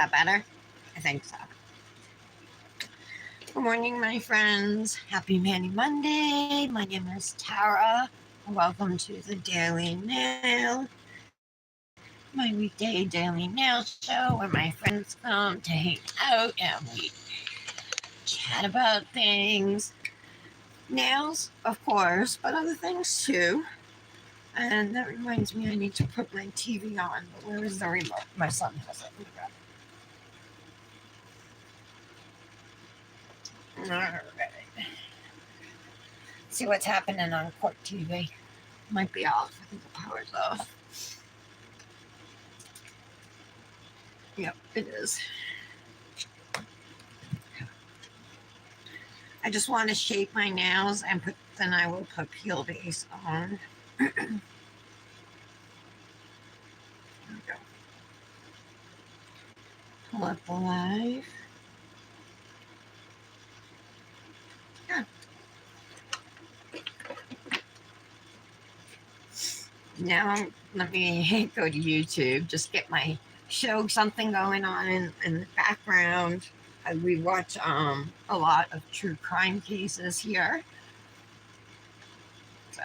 that better? I think so. Good morning, my friends. Happy Manny Monday. My name is Tara. Welcome to the Daily Nail, my weekday daily nail show where my friends come to hang out and we chat about things. Nails, of course, but other things too. And that reminds me, I need to put my TV on. But where is the remote? My son has it. Alright. See what's happening on Court TV. Might be off. I think the power's off. Yep, it is. I just want to shape my nails and then I will put peel base on. There we go. Pull up the live. Yeah. Now let me go to YouTube, just get my show something going on in the background. We watch a lot of true crime cases here. So,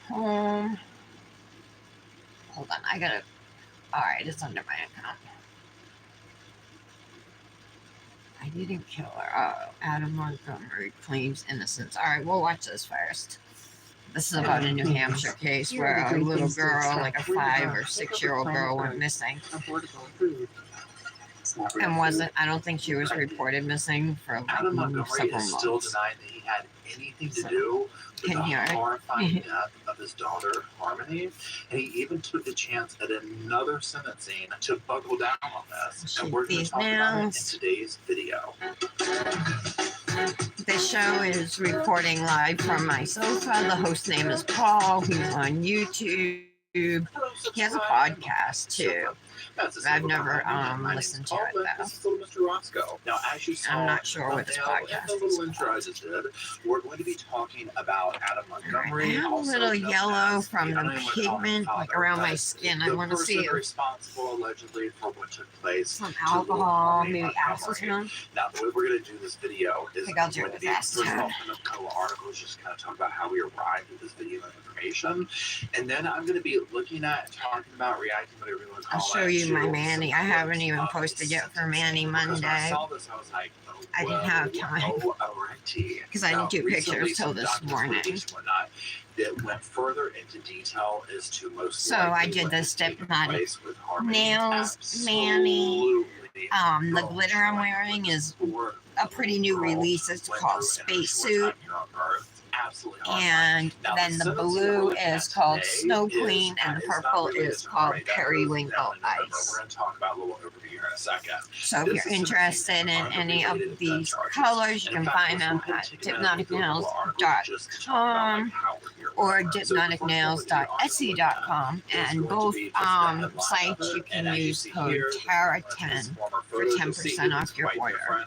home. Hold on, I gotta. Alright, it's under my account. I didn't kill her. Oh, Adam Montgomery claims innocence. Alright, we'll watch this first. This is about a New Hampshire case where a little girl, like a 5 or 6-year-old girl, went missing. And I don't think she was reported missing for like Adam Montgomery several is months. still denying that he had anything to do with the horrifying death of his daughter, Harmony. And he even took the chance at another sentencing to buckle down on this. And we're going to talk about it in today's video. This show is recording live from my sofa. The host name is Paul. He's on YouTube. He has a podcast too. I've never listened to it though. This is little Mr. Roscoe. Now, as you saw, I'm not sure what this podcast is. The little intro I just did. We're going to be talking about Adam Montgomery. I have a little yellow from the pigment, like around my skin. I want to see it. Responsible allegedly for what took place. Some alcohol, maybe acetone. Now, the way we're going to do this video is I'll do it with acetone. A couple of articles, just kind of talk about how we arrived at this video and information, and then I'm going to be looking at and talking about reacting, whatever you want to call it. I'll show you my Manny. I haven't even posted yet for Manny Monday. I saw this, I was like, oh, I didn't have time because I didn't do pictures till this morning. That went further into detail as to most. So I did the Stepnotic nails, Manny. The glitter I'm wearing is a pretty new release. It's called Spacesuit. And then the blue is called Snow Queen, and the purple is called Periwinkle Ice. We're going to talk about a little overview here in a second. So if you're interested in any of these colors, you can find them at dipnoticnails.com or dipnoticnails.etsy.com, and both sites you can use code TARA10 for 10% off your order.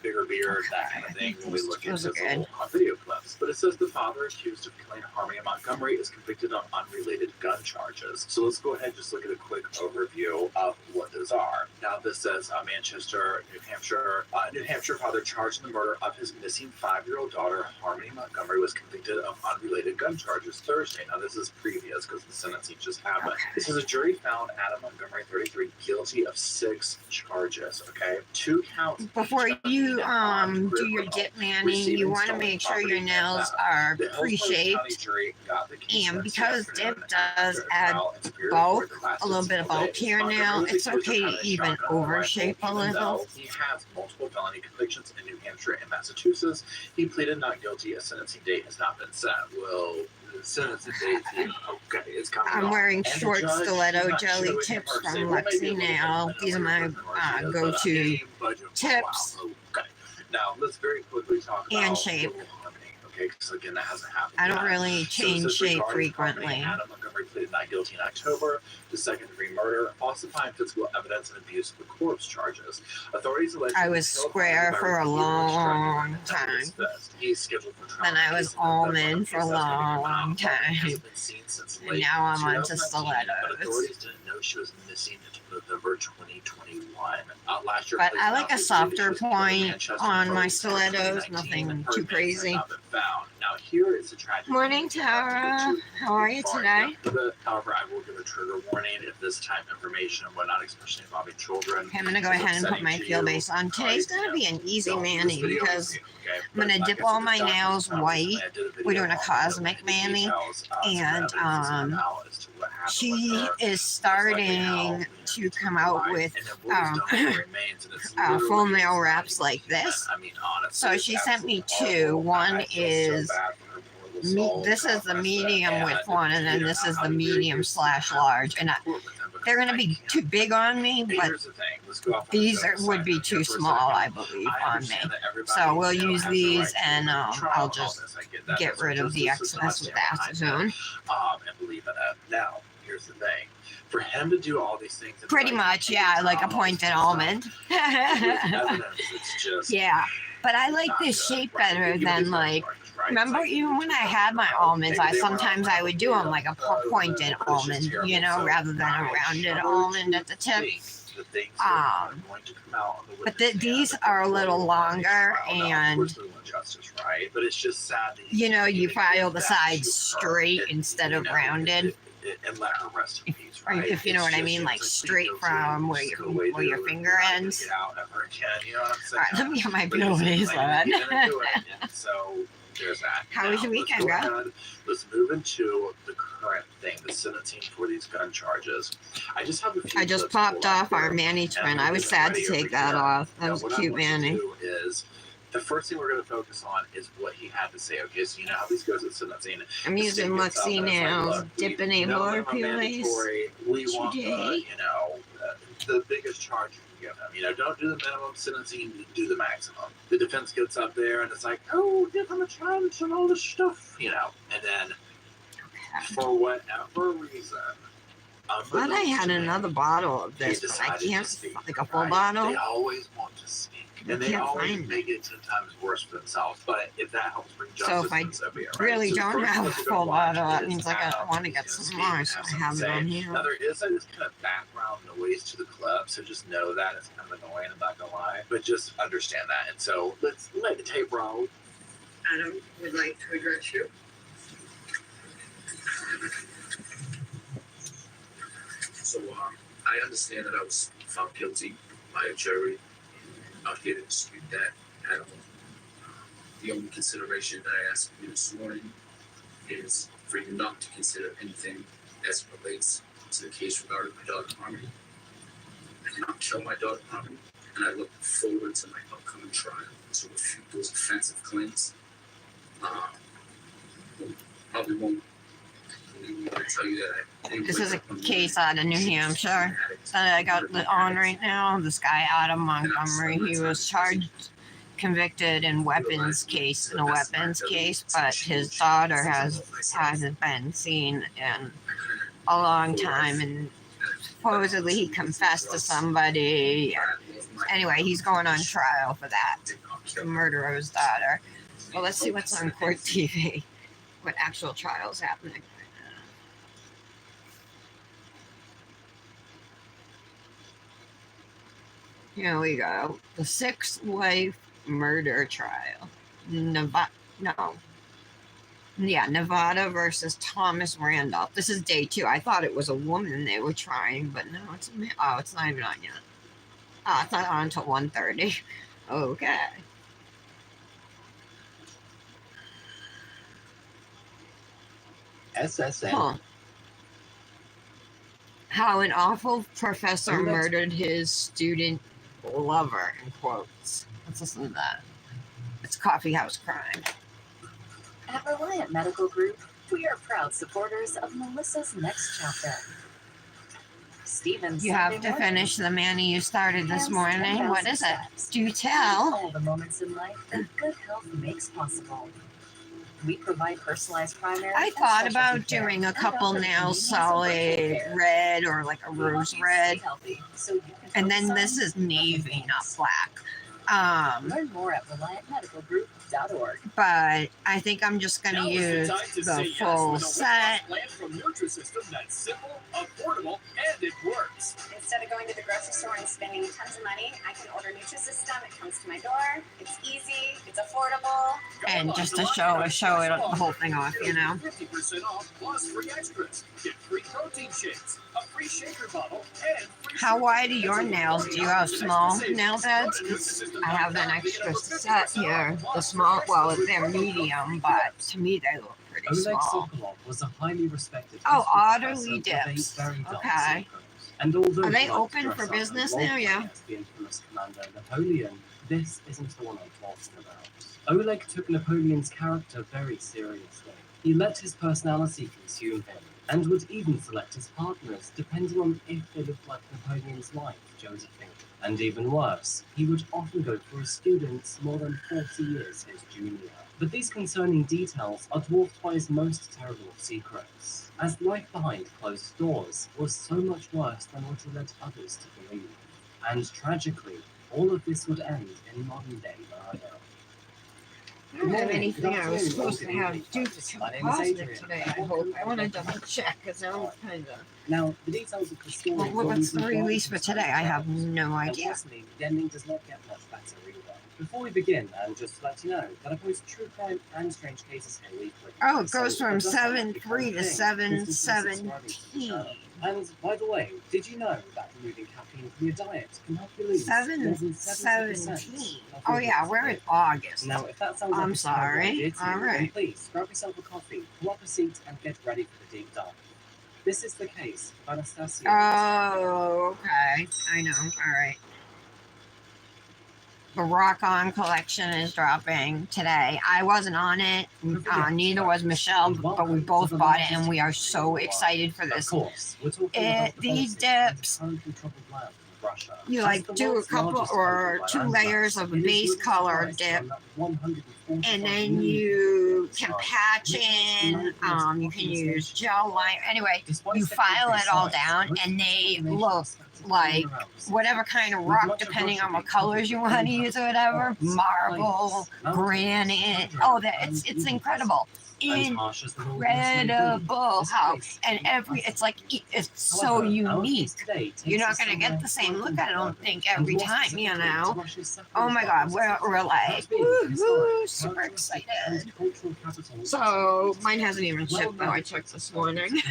Bigger beard, that kind of thing, when we look into this video clips. But it says the father accused of killing Harmony Montgomery is convicted on unrelated gun charges. So let's go ahead and just look at a quick overview of what those are. Now, this says Manchester, New Hampshire. New Hampshire father charged in the murder of his missing 5-year-old daughter, Harmony Montgomery, was convicted of unrelated gun charges Thursday. Now, this is previous because the sentencing just happened. This is a jury found Adam Montgomery, 33, guilty of 6 charges, okay? 2 counts. Before you do your dip, Manny, you want to make sure your nails are pre-shaped, and because dip does add bulk, a little bit of bulk to your nail, it's okay to even overshape a little. He has multiple felony convictions in New Hampshire and Massachusetts. He pleaded not guilty. A sentencing date has not been set. Well, the sentencing date, okay, it's coming. I'm wearing short stiletto jelly tips from Lexi Nail. These are my go-to tips. Now, let's very quickly talk about and shape. Okay, because again, that hasn't happened. I don't really change shape frequently. Adam Montgomery pleaded not guilty in October to second-degree murder, falsifying physical evidence, and abuse of the corpse charges. Authorities alleged I was square for a long time. He's scheduled for trial. Then I was almond for a long time. And now I'm onto stilettos. But authorities didn't know she was missing at November 2021. Last year, But police I like a announced softer Davis was point Manchester on my police in stilettos, 2019, nothing and her too remains have crazy. not been found. Now here is a tragic. Morning, thing. We'll have to Tara. get to How are you far today? into it. However, I will give a trigger warning if this type of information and whatnot, especially involving children. Okay, I'm gonna go is ahead and put upsetting my to field you, base on. Today's gonna be an easy don't do this mani video because with you, okay? I'm gonna But dip like I all said, my the nails doctor's white. I did a video We're doing a on cosmic the mani, details, some and evidence has come out as to what happened she with her. is starting to come out with full nail wraps like this. I mean, honestly, So it's she sent me absolutely two. horrible. One I feel so is bad for her poor little soul. this is the God rest her. medium width And, one, and then you this know, is how the do you medium use slash that? large. And Support with them because they're gonna I be can't too big on me, And but here's the thing. Let's go off on these the would be side too here for a small, I second. believe, I on me. understand that everybody, So we'll you know, use has the these, right to and trial I'll on just this. I get that. get That's rid of the injustice, and I excess with stand behind acetone. that, and believe in it. Now, here's the thing. For him to do all these things, in Pretty like, much, yeah, like a pointed almond. with evidence, it's just Yeah, but I like not this good, shape right? better Even than these like. charges, right? It's Remember, like, even when I had my almonds, I sometimes I would do them like a pointed almond, you know, rather than a rounded almond at the tip. But these are a little longer, and but it's just sad that you know, you file the that sides to straight her, instead of you know, rounded. and let her rest in peace, Or right? if you know It's what I just- mean, it's like please straight go from to- where just your go away, where your dude. finger You're not gonna ends. get out ever again, you know what I'm saying? All right, let me get my But here's the POAs thing, on. you're gonna do it, and so there's that. How was your Now, weekend, let's go girl? ahead. Let's move into the current thing, the sentencing for these gun charges. I just have a few. I just clips popped pulled up off our here, mani and twin. we'll I was get sad ready to over take that here. off. That Now, was a what I cute want you to mani. do is the first thing we're going to focus on is what he had to say. Okay, so you know how this goes at sentencing. I'm The using state gets up Luxie and it's like, nails, look, dipping we a know more they're POAs. mandatory. We want today. you know, the biggest charge you can give them. You know, don't do the minimum sentencing, do the maximum. The defense gets up there and it's like, oh, give them a chance and all this stuff, you know, and then for whatever reason, I thought I had another bottle of they this, but I decided to can't, speak, like a full right? bottle. They always want to speak. I And they can't always find make it 10 times worse for themselves. But if that helps bring justice, So if I then so be it, right? really So the don't first have a clip we're full gonna watch bottle, that is means like I Adam, want to who's get gonna some speak more, and so I something have to it on say. here. Now there is this kind of background noise to the clip, so just know that it's kind of annoying. I'm not gonna lie, but just understand that. And so let's let the tape roll. Adam would like to address you. So I understand that I was found guilty by a jury. I'm not here to dispute that at all. The only consideration that I ask you this morning is for you not to consider anything as it relates to the case regarding my daughter Harmony. I did not kill my daughter Harmony, and I look forward to my upcoming trial to refute those offensive claims. Probably won't believe me when I tell you that I didn't This wake is a up one case morning out of New Hampshire that I got on right now. This guy, Adam Montgomery, he was charged, convicted in weapons case, in a weapons case, but his daughter hasn't been seen in a long time, and supposedly he confessed to somebody. Anyway, he's going on trial for that, the murder of his daughter. Well, let's see what's on court TV, what actual trial's happening. Here we go. The sixth wife murder trial. Nevada versus Thomas Randolph. This is day 2. I thought it was a woman they were trying, but no, it's a man. Oh, it's not even on yet. Oh, it's not on until 1:30. Okay. SSN. Huh. How an awful professor Oh, that's- murdered his student lover, in quotes. Let's listen to that. It's coffee house crime. At Reliant Medical Group, we are proud supporters of Melissa's Next Chapter. Stephen's You have Sunday to morning, finish the mani you started this hands morning. 10,000 What is it? steps. Do tell. All the moments in life that good health makes possible. We provide personalized primary. I and thought specialty about care, doing a and couple offer nails convenience of virtual solid care. red or like a We want rose you to red. stay healthy, so you can And then focus this on is other navy, not things. black. Learn more at ReliantMedicalGroup.org. But I think I'm just gonna Now is use time to say the yes full with a weight set. loss plan from Nutrisystem that's simple, affordable, and it works. Instead of going to the grocery store and spending tons of money. I can order Nutrisystem. It comes to my door. It's easy. It's affordable. And just to show it the whole thing off, you know. 50% off plus free extras. Get free protein shakes, a free shaker bottle, and free How wide are your nails? Do you have small nail beds? 'Cause I have an extra set here. The small, well, they're medium, but to me they look pretty Oleg small. Sokolov was a highly respected Oh, history Otterly professor with a Dips. very dark Okay. secret. And although Are they he liked to open dress for up business and now? role-play Yeah. as the infamous Commander Napoleon, this isn't the one I'm talking about. Oleg took Napoleon's character very seriously. He let his personality consume him, and would even select his partners depending on if they looked like Napoleon's wife, Josephine. And even worse, he would often go for a student more than 40 years his junior. But these concerning details are dwarfed by his most terrible secrets, as life behind closed doors was so much worse than what he led others to believe. And tragically, all of this would end in modern-day murder. I don't have anything I was supposed to have due for My name is positive Adrian. today, I hope. I want to double check because I'm kind of. Now, the details of the story. Well, what's the release for today? I have no idea. Unfortunately, the ending does not get much better either. Before we begin, and just to let you know that I post true crime and strange cases here weekly. Oh, it So goes from if that's not your 7.3 to thing, consider subscribing to the 7.17. channel. And by the way, did you know that removing caffeine from your diet can help you lose more than 70% 7.17. of Oh your yeah, we're in August. Now, if that sounds like I'm a terrible sorry. idea to you, All right. then please grab yourself a coffee, pull up a seat, and get ready for the deep dive. This is the case of Anastasia. Oh, okay. I know. All right. The Rock On collection is dropping today. I wasn't on it. Neither was Michelle, but we both bought it, and we are so excited for Of this. course, we're talking about the These basics of the dips, currently troubled land of Russia. you As like the do a world's couple largest or country by 2 land layers mass, of a it is base little color surprise dip, on that 145 and then million you people can inside. patch in. You can use gel liner. Anyway, you file it all down, and they look like whatever kind of rock, depending on what colors you want to use or whatever. Marble, granite. Oh, it's incredible. Incredible how, and it's like it's so unique. You're not gonna get the same look, I don't think, every time, you know. Oh my God, we're like woo, super excited. So mine hasn't even shipped though. I checked this morning.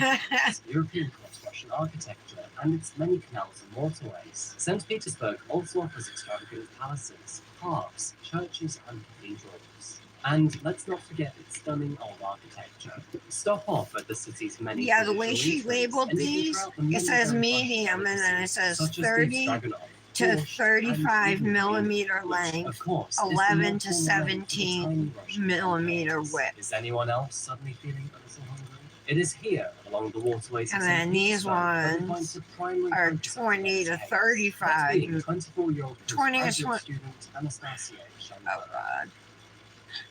European cross-Russian architecture and its many canals and waterways. St. Petersburg also offers extravagant palaces, parks, churches, and cathedrals. And let's not forget its stunning old architecture. Stop off at the city's many. Yeah, the way she traditional eateries, labeled and you can these, try out the it many says very medium, flashy and then it says such as the 30 Stroganoff, to Borscht, 35 and even millimeter Which, length, of course, is the 11 more to formal name for the 17 tiny Russian millimeter pancakes. width. Is anyone else suddenly feeling a little hungry? It is here, along the waterways of And St. then these Petersburg, that we find ones the primary are focus of 20 to today's case. 35. That being 24-year-old 20 to postgraduate 20 student Anastasia Oh Shamilova. God.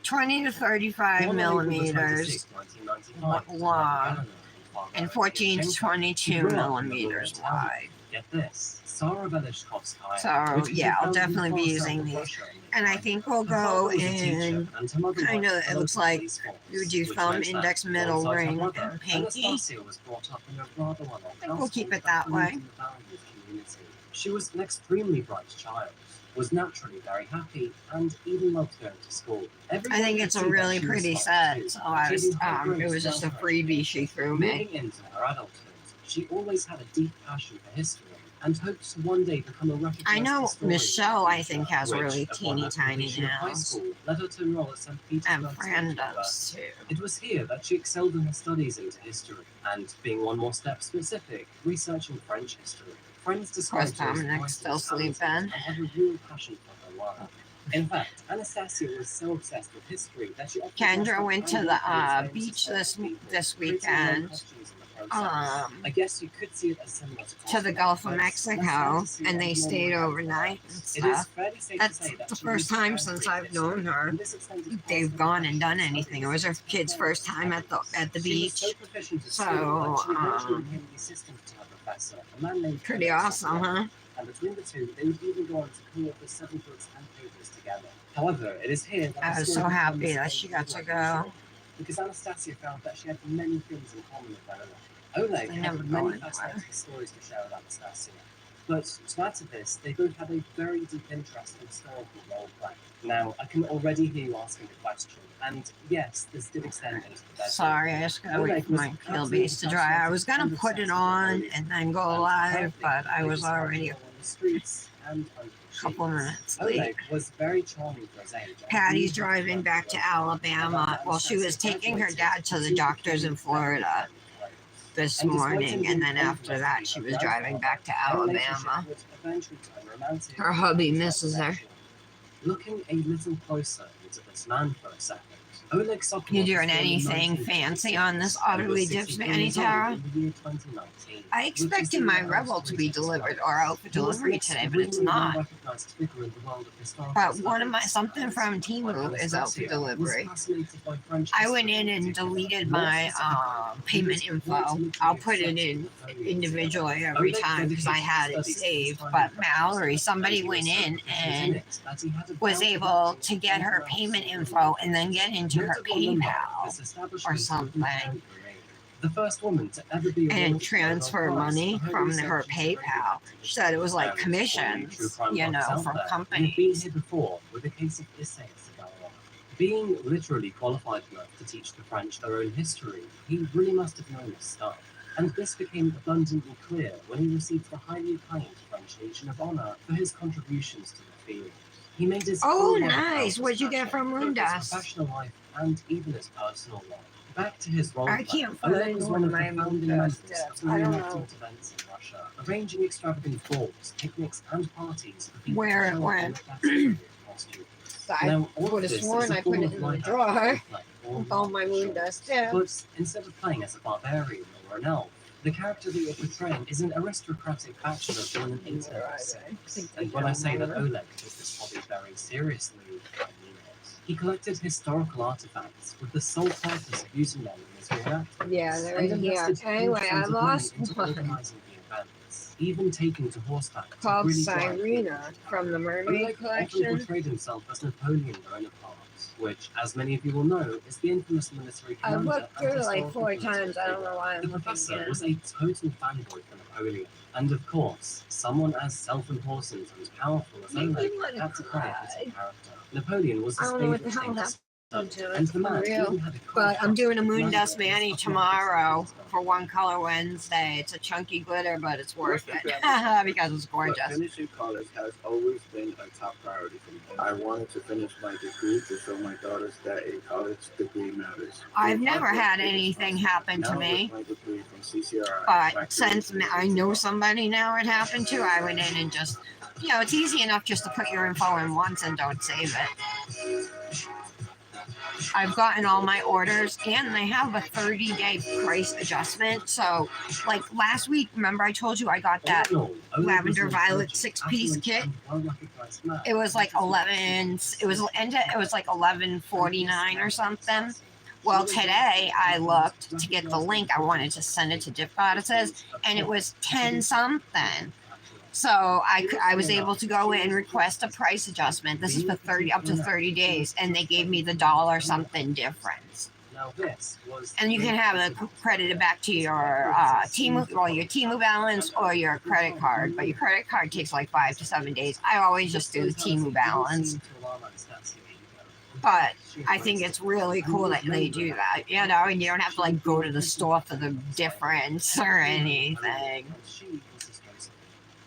20 to 35 Born on April millimeters 26, 1995, long and 14 to She 22 grew up in the millimeters rural town. wide. Get this, Tsara Velishkovskaya, So, which can be yeah, I'll found in definitely far be south using of these. Russia the And I time. think we'll Her go father was a teacher, in and her mother kind worked of, for it looks local like police force, you would do which thumb, meant that, index, middle, alongside her ring, brother, and pinky. Anastasia was brought up in a rather well-off I think we'll household keep it that believed way. in the value of community. She was an extremely bright child, was naturally very happy, and even loved going to school. I Everyone think could it's a see that really she was pretty smart set. too, So I was, achieving high it grades was just a throughout her freebie she threw me. Moving into her adulthood, she always had a deep passion for history and hoped to one day become a recognized I know historian. Michelle, I think, has which, really upon teeny her tiny completion of high nails. school, led her to enroll at St. And Petersburg Fran State does University. too. It was here that she excelled in her studies into history, and being one more step specific, researching French history. Friends described her as Dominic's still boisterous, talented, sleeping. and had a real passion for her work. In fact, Anastasia was so obsessed with history that she often Kendra dressed up went to and the influenced beach famous people, this creating their own weekend. costumes in the process. I guess you could see it as similar To the Gulf of but Mexico, less fantasy and they more stayed reality. overnight and It is stuff. fairly safe to That's say that the she first lived time and since breathed I've known history, her and this extended they've past gone her and done studies anything. It was her and kid's first time at the She beach. was so proficient at So, school that she eventually became the assistant to her professor, a man named Pretty Felix awesome, Sokolov. huh? And between the two, they would even go on to co-author 7 books and papers together. However, it is here that I the was story so happy becomes that a she got to little go. unusual, because Anastasia found that she had many things in common with Oleg. Oleg They had never go many anywhere. fascinating stories to share with Anastasia. But to add to this, they both had a very deep interest in historical role-play. Now, I can already hear you asking the question, and yes, this did extend into the bedroom. Sorry, I just gotta wait for my kill base to dry. I was gonna put it on and then go live, but I was already a on the streets and under the couple sheets. minutes late. Oleg was very charming for his age. and Patty's he driving back to Alabama. Well, she was taking her dad to the doctors in Florida this morning, and then after that, she was driving back to Alabama. Her hubby misses her. Looking a little closer into this man for a second, Oleg Sokolov You was doing born in anything 1950. fancy on this He Utterly was Dips 63 Manny years old Tara? in the year 2019, I which expected is my the Rebel most to be recent delivered discovery. or out for He was delivery an today, but it's extremely not. well-recognized figure in the world of historical But one of my studies, something and, from like Temu is out for Anastasia, was delivery. fascinated by French I went history in and particular. deleted More my specifically, he payment was info. quite literally I'll put it obsessed in with Napoleon's individually every Oleg time because I dedicated had it his studies to saved. this But time Mallory, and somebody he was went so in proficient in and it that he had a was bout of able acting to get her payment info and then get into her PayPal or something the first woman to ever be and awarded transfer Nobel Prize money for from research her into PayPal. She said it was like and for you true commissions, crime you buffs know, out from there, we've been companies. here before with a case of Issei Sagawa. Being literally qualified enough to teach the French their own history, he really must have known his stuff. And this became abundantly clear when he received the highly acclaimed French Legion of Honor for his contributions to the field. He made his Oh, full life nice. count What'd you as get from both his Moondust? professional life and even his personal life. Back to his role. I can't Oleg find was one one of of the my founding Moondust members stuff. of the I don't reenactment know events in Russia, arranging extravagant balls, picnics, and parties for people where to it show off went. their period costumes. I Now, all would of have this is sworn a I form put it of in the life drawer action, like all with all my life Moondust shows. tips. But instead of playing as a barbarian or an elf, the character that you're portraying is an aristocratic bachelor born in 1806. And when I say that Oleg took this hobby very seriously, I mean it. He collected historical artifacts with the sole purpose of using them in his reenactments. Yeah, they're and in here. invested huge Anyway, I sums of money lost into one organizing the events, even taking to horseback to called really drive Cyrena people. from the Mermaid Oleg often collection. portrayed himself as Napoleon Bonaparte, which, as many of you will know, is the infamous military I've commander. looked through and it like historical 4 political times. I don't figure. know why The I'm looking professor again. was a total fanboy for Napoleon, and of course, someone as self-important and powerful as Maybe Oleg let it had to play a cry. fitting character. Napoleon was I his don't know what the favorite hell thing to happened study, to it, and the for man real. even had a But I'm doing a commander Moondust of Manny his tomorrow office. for One Color Wednesday. It's a chunky glitter, but it's worth it because it's But gorgeous. finishing college has always been a top priority for me. I wanted to finish my degree to show my daughters that a college degree matters. I've never had anything happen to Now me, with my degree from CCRI, my but since I know somebody now it happened to, I went in and just, you know, it's easy enough just to put your info in once and don't save it. I've gotten all my orders and they have a 30-day price adjustment. So, like last week, remember I told you I got that lavender violet 6-piece kit? It was like 11. It was like 11.49 or something. Well, today I looked to get the link. I wanted to send it to Dip Goddesses, and it was 10 something. So I was able to go in and request a price adjustment. This is for up to 30 days, and they gave me the dollar something difference. And you can have it credited back to your Temu balance or your credit card. But your credit card takes like 5 to 7 days. I always just do the Temu balance. But I think it's really cool that they do that, you know, and you don't have to like go to the store for the difference or anything.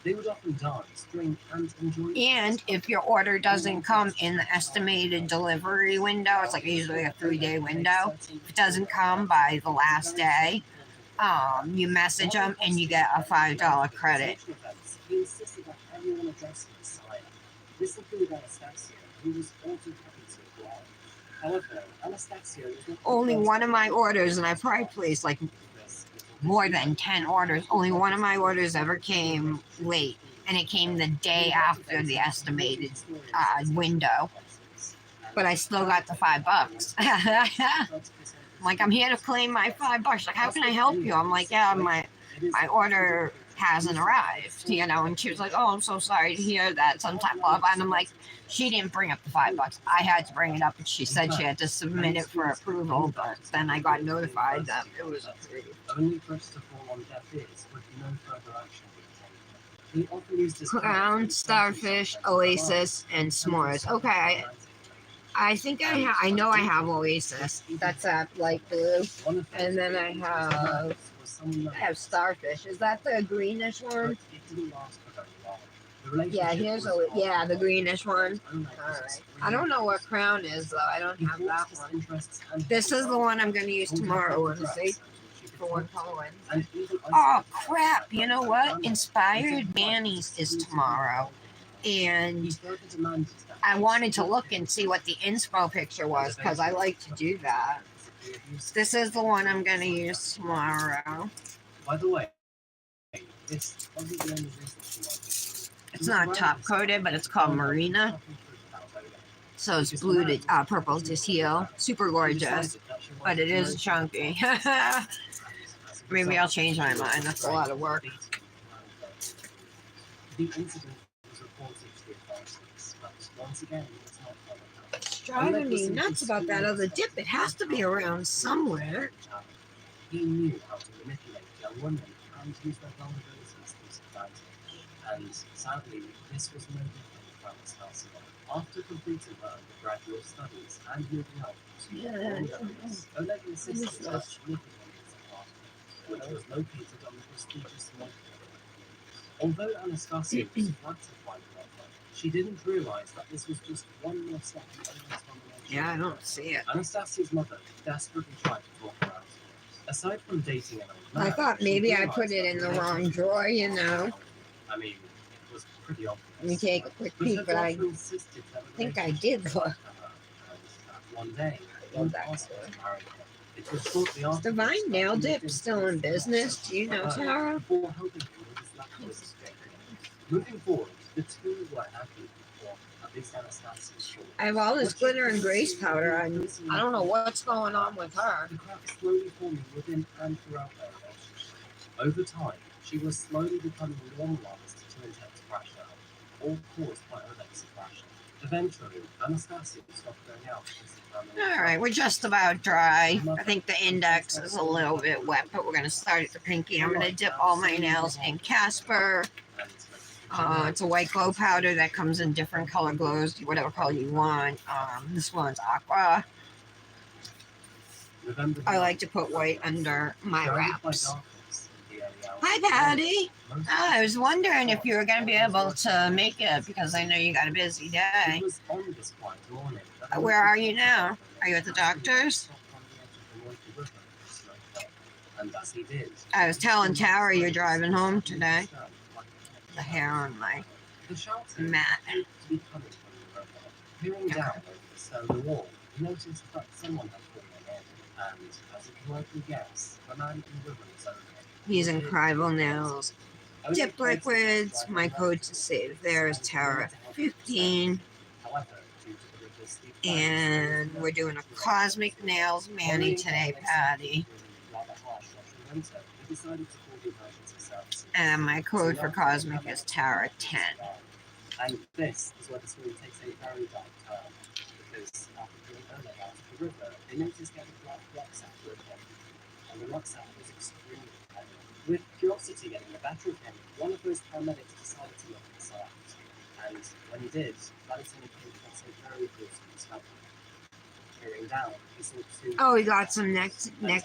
They would often dance, drink, and enjoy. And if your order doesn't come in the estimated delivery window, it's like usually a 3-day window. If it doesn't come by the last day, you message them and you get a $5 credit. He insisted that everyone address him as sire. This included Anastasia, who was also happy to oblige. However, Anastasia was not Only one of my orders, and I probably placed like more than 10 orders. Only one of my orders ever came late, and it came the day after the estimated window. But I still got the $5. I'm like, I'm here to claim my $5. Like, how can I help you? I'm like, yeah, my order hasn't arrived, you know. And she was like, oh, I'm so sorry to hear that. Sometime, blah, blah. And I'm like, she didn't bring up the $5. I had to bring it up, and she said she had to submit it for approval. But then I got notified that it was approved. Only for us to fall on deaf ears with no further action being taken. He often used his Clown, starfish, Oasis, and s'mores. Okay, I think I know I have Oasis. That's that light blue. And then I have starfish. Is that the greenish one? Yeah, the greenish one. Alright. I don't know what crown is though. I don't have that one. This is the one I'm gonna use tomorrow, honestly. For one Halloween. Oh crap, you know what? Inspired Manny's is tomorrow. And I wanted to look and see what the inspo picture was because I like to do that. This is the one I'm gonna use tomorrow. By the way, this wasn't the only reason she wanted to. It's not top coated, but it's called Marina. So it's blue to purple to teal. Super gorgeous, but it is chunky. Maybe I'll change my mind. That's a lot of work. The incident was reported to the authorities, but once again, it was not followed up. It's driving me nuts about that other dip. It has to be around somewhere. He knew how to manipulate young women and use their vulnerabilities to his advantage. And sadly, this was no different from Anastasia. After completing her undergraduate studies and moving up to Oleg insisted that she lived in his apartment, which was located on the prestigious Montclair. Although Anastasia was flattered by the offer, she didn't realize that this was just one more step in Oleg's domination. Yeah, I don't see it. Anastasia's mother desperately tried to talk her out of it. Aside from dating an old man, I thought maybe I put it in the wrong drawer, you know. I mean, it was pretty obvious. Let me take a quick peek, but I think I did look. One day, Love that asked her to marry him. It was shortly Is after Divine this Nail that he Dip moved still into in his business? house Do you know, with her Tara? before helping him with his lactose injection. Moving forward, the two were happy, or at least Anastasia thought. I have all this glitter and grace powder. I don't know what's going on with her. The cracks slowly forming within and throughout their relationship. Over time, she was slowly becoming normalized to intense pressure, all caused by Oleg's suppression. Eventually, Anastasia stopped going out because the family. All right, we're just about dry. I think the index is a little bit wet, but we're going to start at the pinky. I'm going to dip all my nails in Casper. It's a white glow powder that comes in different color glows, whatever color you want. This one's aqua. I like to put white under my wraps. Hi, Patty. I was wondering if you were going to be able to make it because I know you got a busy day. Where are you now? Are you at the doctor's? I was telling Tara you're driving home today. The hair on my mat. Peering down over the stone wall, he noticed that someone had fallen in, and as he can likely guess, the man in the river was over. Using Crival nails. Dip liquids. My code to save there is Tara 15. And we're doing a Cosmic Nails Manny today, Patty. And my code for Cosmic is Tara 10. And this is where the story takes a very dark turn, because after pulling Oleg out of the river, they noticed he had a black rucksack with him, and the rucksack was extremely heavy. With curiosity getting the better of him, one of those paramedics decided to look inside, and when he did, Lieutenant came across a very gruesome discovery. Peering down, he saw two. Oh, we got some neck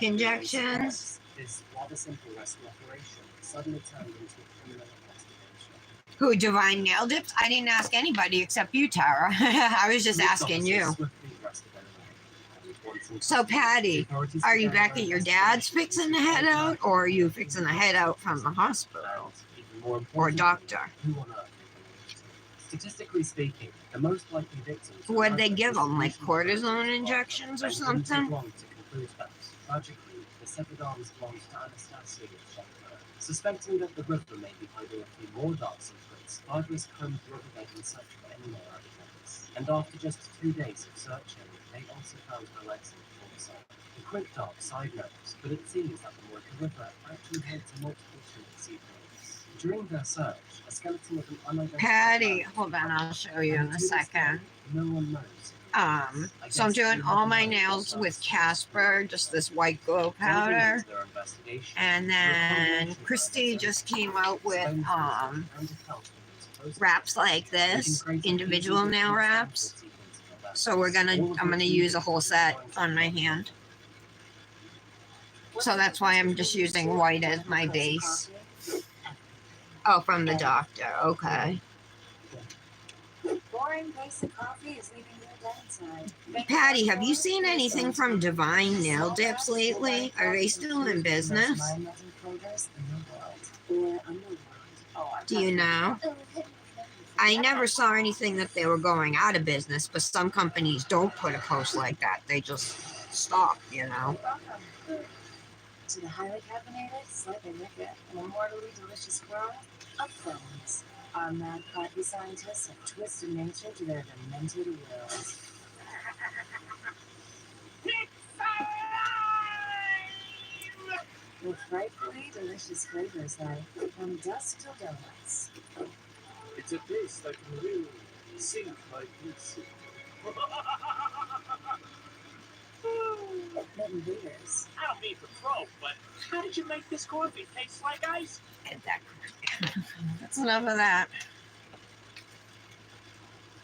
injections. This rather simple rescue operation suddenly turned into a criminal investigation. Who, Divine Nail Dips? I didn't ask anybody except you, Tara. I was just asking you. So, Patty, are you back at your dad's fixing the head out, or are you fixing the head out from the hospital? Or doctor? Statistically speaking, the most likely victims. What'd they give them, like cortisone injections or something? Tragically, the severed arms belonged to Anastasia Shevchenko. Suspecting that the river may be hiding a few more dark secrets, divers combed the riverbed in search for any more evidence. And after just 2 days of searching, they also found her legs in the torso. A quick dark side note, but it seems that the Moika River actually holds multiple chilling secrets. During their search, a skeleton of an unidentified Patty, man hold on, I'll show you in a second. No one knows So I'm doing all my nails with Casper, just this white glow powder. And then Christy just came out with wraps like this, individual nail wraps. So I'm gonna use a whole set on my hand. So that's why I'm just using white as my base. Oh, from the doctor. Okay. Boring basic coffee is leaving no downside. Patty, have you seen anything from Divine Nail Dips lately? Are they still in business? Do you know? I never saw anything that they were going out of business, but some companies don't put a post like that. They just stop, you know. To the highly caffeinated, slightly liquid, and immortally delicious world of phones. Our mad coffee scientists have twisted nature to their demented wills. With frightfully delicious flavors like from dusk till donuts. It's a taste I can really sing like this. Mitten beers. I don't mean to probe, but how did you make this coffee taste like ice? That's enough of that.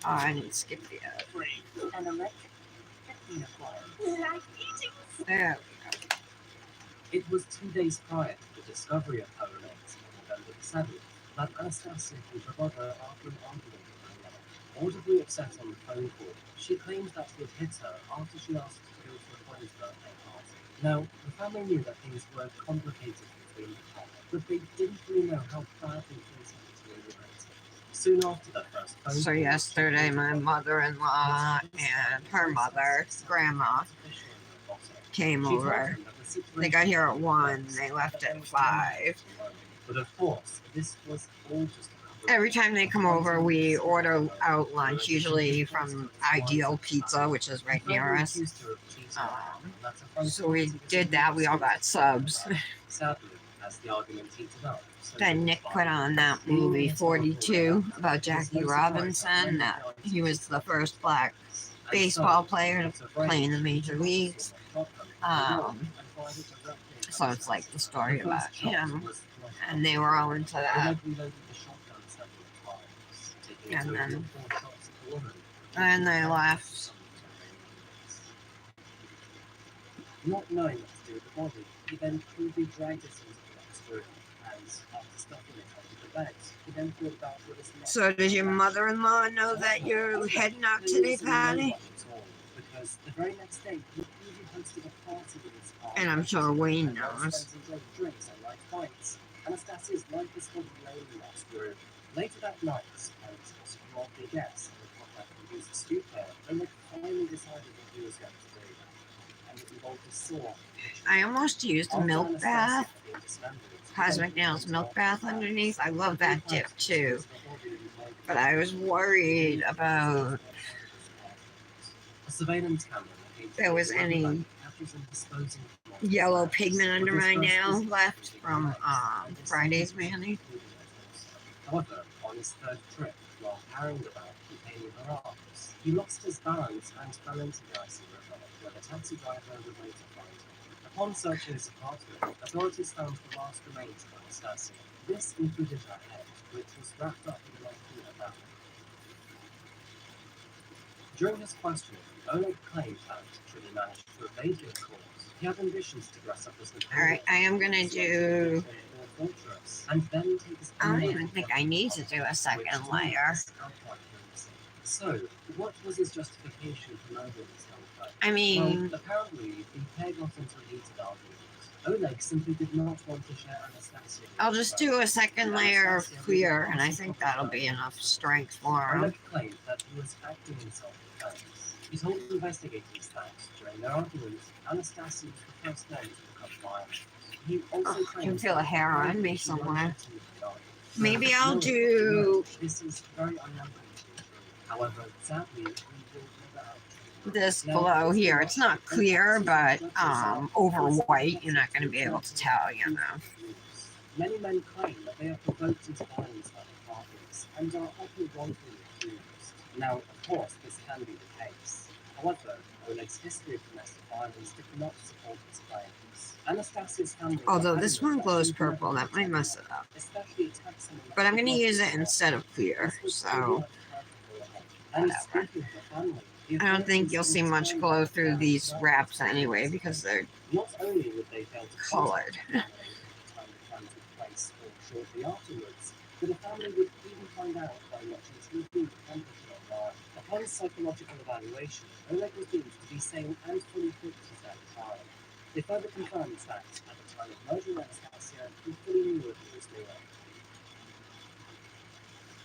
Oh, I need to skip the ad. An electric unicorn. Like eating. There. It was 2 days prior to the discovery of her remains on November the 7th that Anastasia called her brother after an argument with her mother. Audibly upset on the phone call, she claimed that he had hit her after she asked to go to a friend's birthday party. Now, the family knew that things were complicated between the couple, but they didn't really know how badly things had deteriorated. Soon after that first phone So call, yesterday, my mother-in-law and her mother, grandma, came over. They got here at 1. They left at 5. But of course, this was all just Every time they come over, we order out lunch, usually from Ideal Pizza, which is right near us. So we did that. We all got subs. Sadly, as the argument heated up, Then Nick put on that movie 42 about Jackie Robinson. That he was the first black baseball player to play in the major leagues. So it's like the story about him, and they were all into that. And they left. Not knowing what to do with the body, he then crudely dragged it into the next room, and after stuffing it under the bed, he then thought about what his next. So does your mother-in-law know that you're heading out today, Patty? Because the very next day, he even hosted a party with his father. And I'm sure Wayne knows. Drinks and light fights. Anastasia's life was called Lady last room. Later that night, and as you probably guess, and the contact from his stupor, Oleg finally decided what he was going to do. And it involved a saw. I almost used a milk bath, Cosmic Nails milk bath underneath. I love that dip too. But I was worried about if there was any yellow pigment under my nail left from Friday's mani. However, on his third trip, while carrying the bag containing her arms, he lost his balance and fell into the icy river, where the taxi driver would later find him. Upon searching his apartment, authorities found the last remains of Anastasia. This included her head, which was wrapped up in a IKEA bag. During his questioning, Oleg claimed that, should he manage to evade the court, he had ambitions to dress up as the Alright, I am gonna do. And then take his I don't even think I need to do a second layer. So, what was his justification for murdering his helper? I mean, Well, apparently, the pair got into a heated argument. Oleg simply did not want to share Anastasia. I'll just do a second layer of clear, and I think that'll be enough strength for him. Oleg claimed that he was acting in self-defense. He told investigators that, during their argument, Anastasia was the first name to become violent. He also Oh, I claimed can feel a that hair he on me wanted somewhere. to die. Maybe I'll No, do This is very unlikely to be true. However, sadly, we will never have. this below here. It's not clear, but over white, you're not going to be able to tell, you know. Many men claim that they are provoked into violence by their partners and are often wrongfully accused. Now, of course, this can be the case. However, Oleg's history of domestic violence did not support his claims. Anastasia's family Although were this adamant one glows she would never purple, that might protect mess him, it up. especially attacks on the But I'm going to local use it justice instead of system. clear, This was so truly unacceptable. And whatever. speaking of the family, the I don't think authorities you'll see spent much time glow on through the these ground wraps to anyway investigate. because they're Not only would they fail to colored. contact the family at the time the crime took place or shortly afterwards, but the family would even find out by watching TV with temperature online. Upon psychological evaluation, Oleg was deemed to be sane and fully fit to stand trial. They further confirmed that, at the time of murdering Anastasia, he fully knew what he was doing.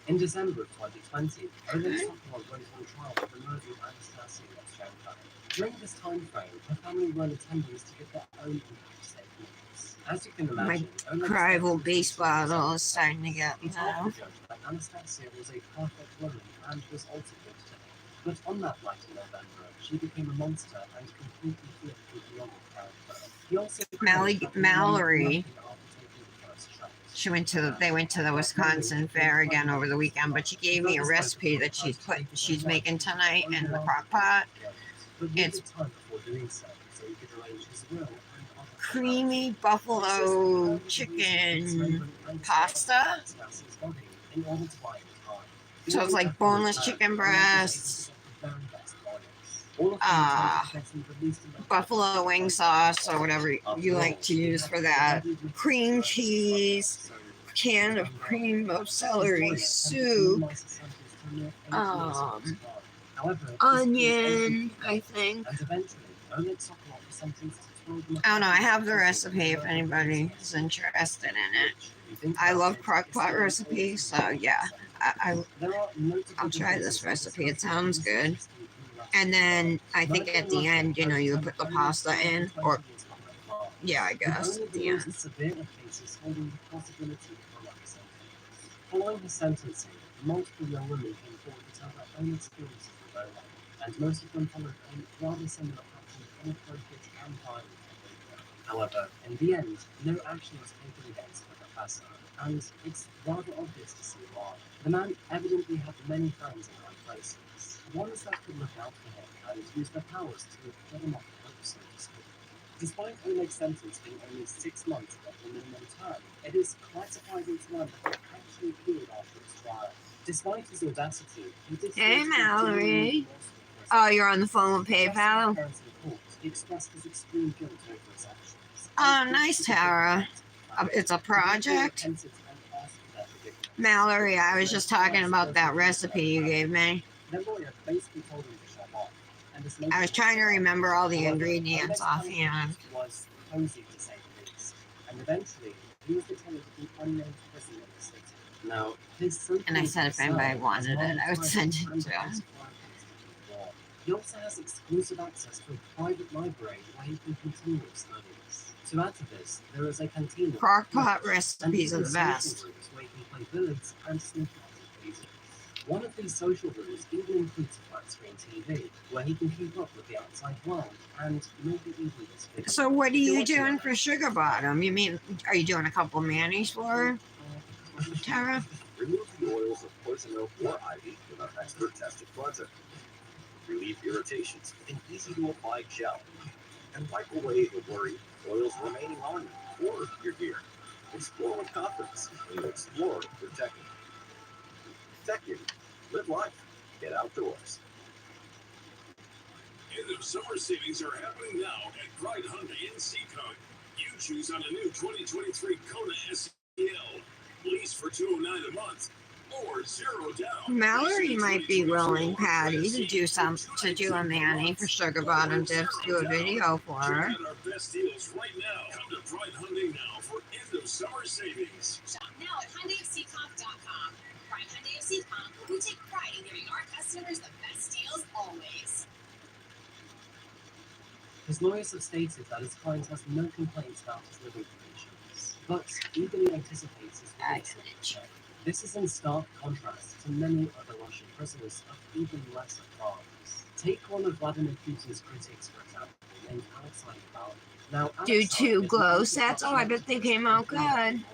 In December of 2020, Oleg Sokolov went on trial for the murder of Anastasia Yevchenko. During this time frame, her family were in attendance to give their own impact statements. As you can imagine, Oleg's rival death base was bottle is starting to get he told low. the judge that Anastasia was a perfect woman and was also good to him. But on that night in November, she became a monster and completely flipped with the other character. He also Mallory. They went to the Wisconsin Fair again over the weekend, but she gave me a recipe that she's making tonight in the crock pot. It's creamy buffalo chicken pasta. So it's like boneless chicken breasts, buffalo wing sauce or whatever you like to use for that, cream cheese, can of cream of celery soup, onion, I think. I don't know, I have the recipe if anybody is interested in it. I love crock pot recipes, so yeah, I'll try this recipe. It sounds good. And then I think at the end, you put the pasta in, or yeah, I guess at the end. Following his sentencing, multiple young women came forward to tell their own experiences with Oleg, and most of them followed a rather similar pattern of inappropriate and violent behavior. However, in the end, no action was taken against the professor, and it's rather obvious to see why. The man evidently had many friends in high places, ones that could look out for him and use their powers to get him off the hook, so to speak. Despite Oleg's sentence being only 6 months above the minimum term, it is quite surprising to learn that he actually appealed after his trial. Despite his audacity, he did Hey, Mallory. Oh, you're on the phone with PayPal? He expressed his extreme guilt over his actions. Oh, nice, Tara. It's a project? Mallory, I was just talking about that recipe you gave me. I was trying to remember all the ingredients offhand. Was cozy to say the least, and eventually he was detained in unnamed prison in the city. Now, And I said if anybody wanted it, I would send it to him. He also has exclusive access to a private library where he can continue his studies. To add to this, there is a canteen. Crock-pot recipes are the best. Where he can play billiards and sneak out of one of these social rooms even includes a flat screen TV, where he can keep up with the outside world and maybe even his video. So what are you doing for Sugar Bottom? You mean, are you doing a couple manis for her, Tara? Remove the oils of poison oak or ivy with our expert-tested cleanser. Relieve irritations with an easy-to-apply gel. And wipe away the worry of oils remaining on you or your gear. Explore with confidence when you explore with Technique. Technique. Live life. Get outdoors. End of summer savings are happening now at Pride Hyundai in Seacon. You choose on a new 2023 Kona SEL. Lease for $209 a month or $0 down. Mallory might be willing, Patty, to do a mani for Sugar Bottom Dips, do a video for her. Check out our best deals right now. Come to Pride Hyundai now for end of summer savings. Shop now at HyundaiofSeacon.com. Pride Hyundai of Seacon, we take pride in giving our customers the best deals always. His lawyers have stated that his client has no complaints about his living conditions, but eagerly anticipates his release. This is in stark contrast to many other Russian prisoners of even lesser crimes. Take one of Vladimir Putin's critics, for example, named Alexei Navalny. Now, Do 2 glow sets? Oh, I bet they came out good.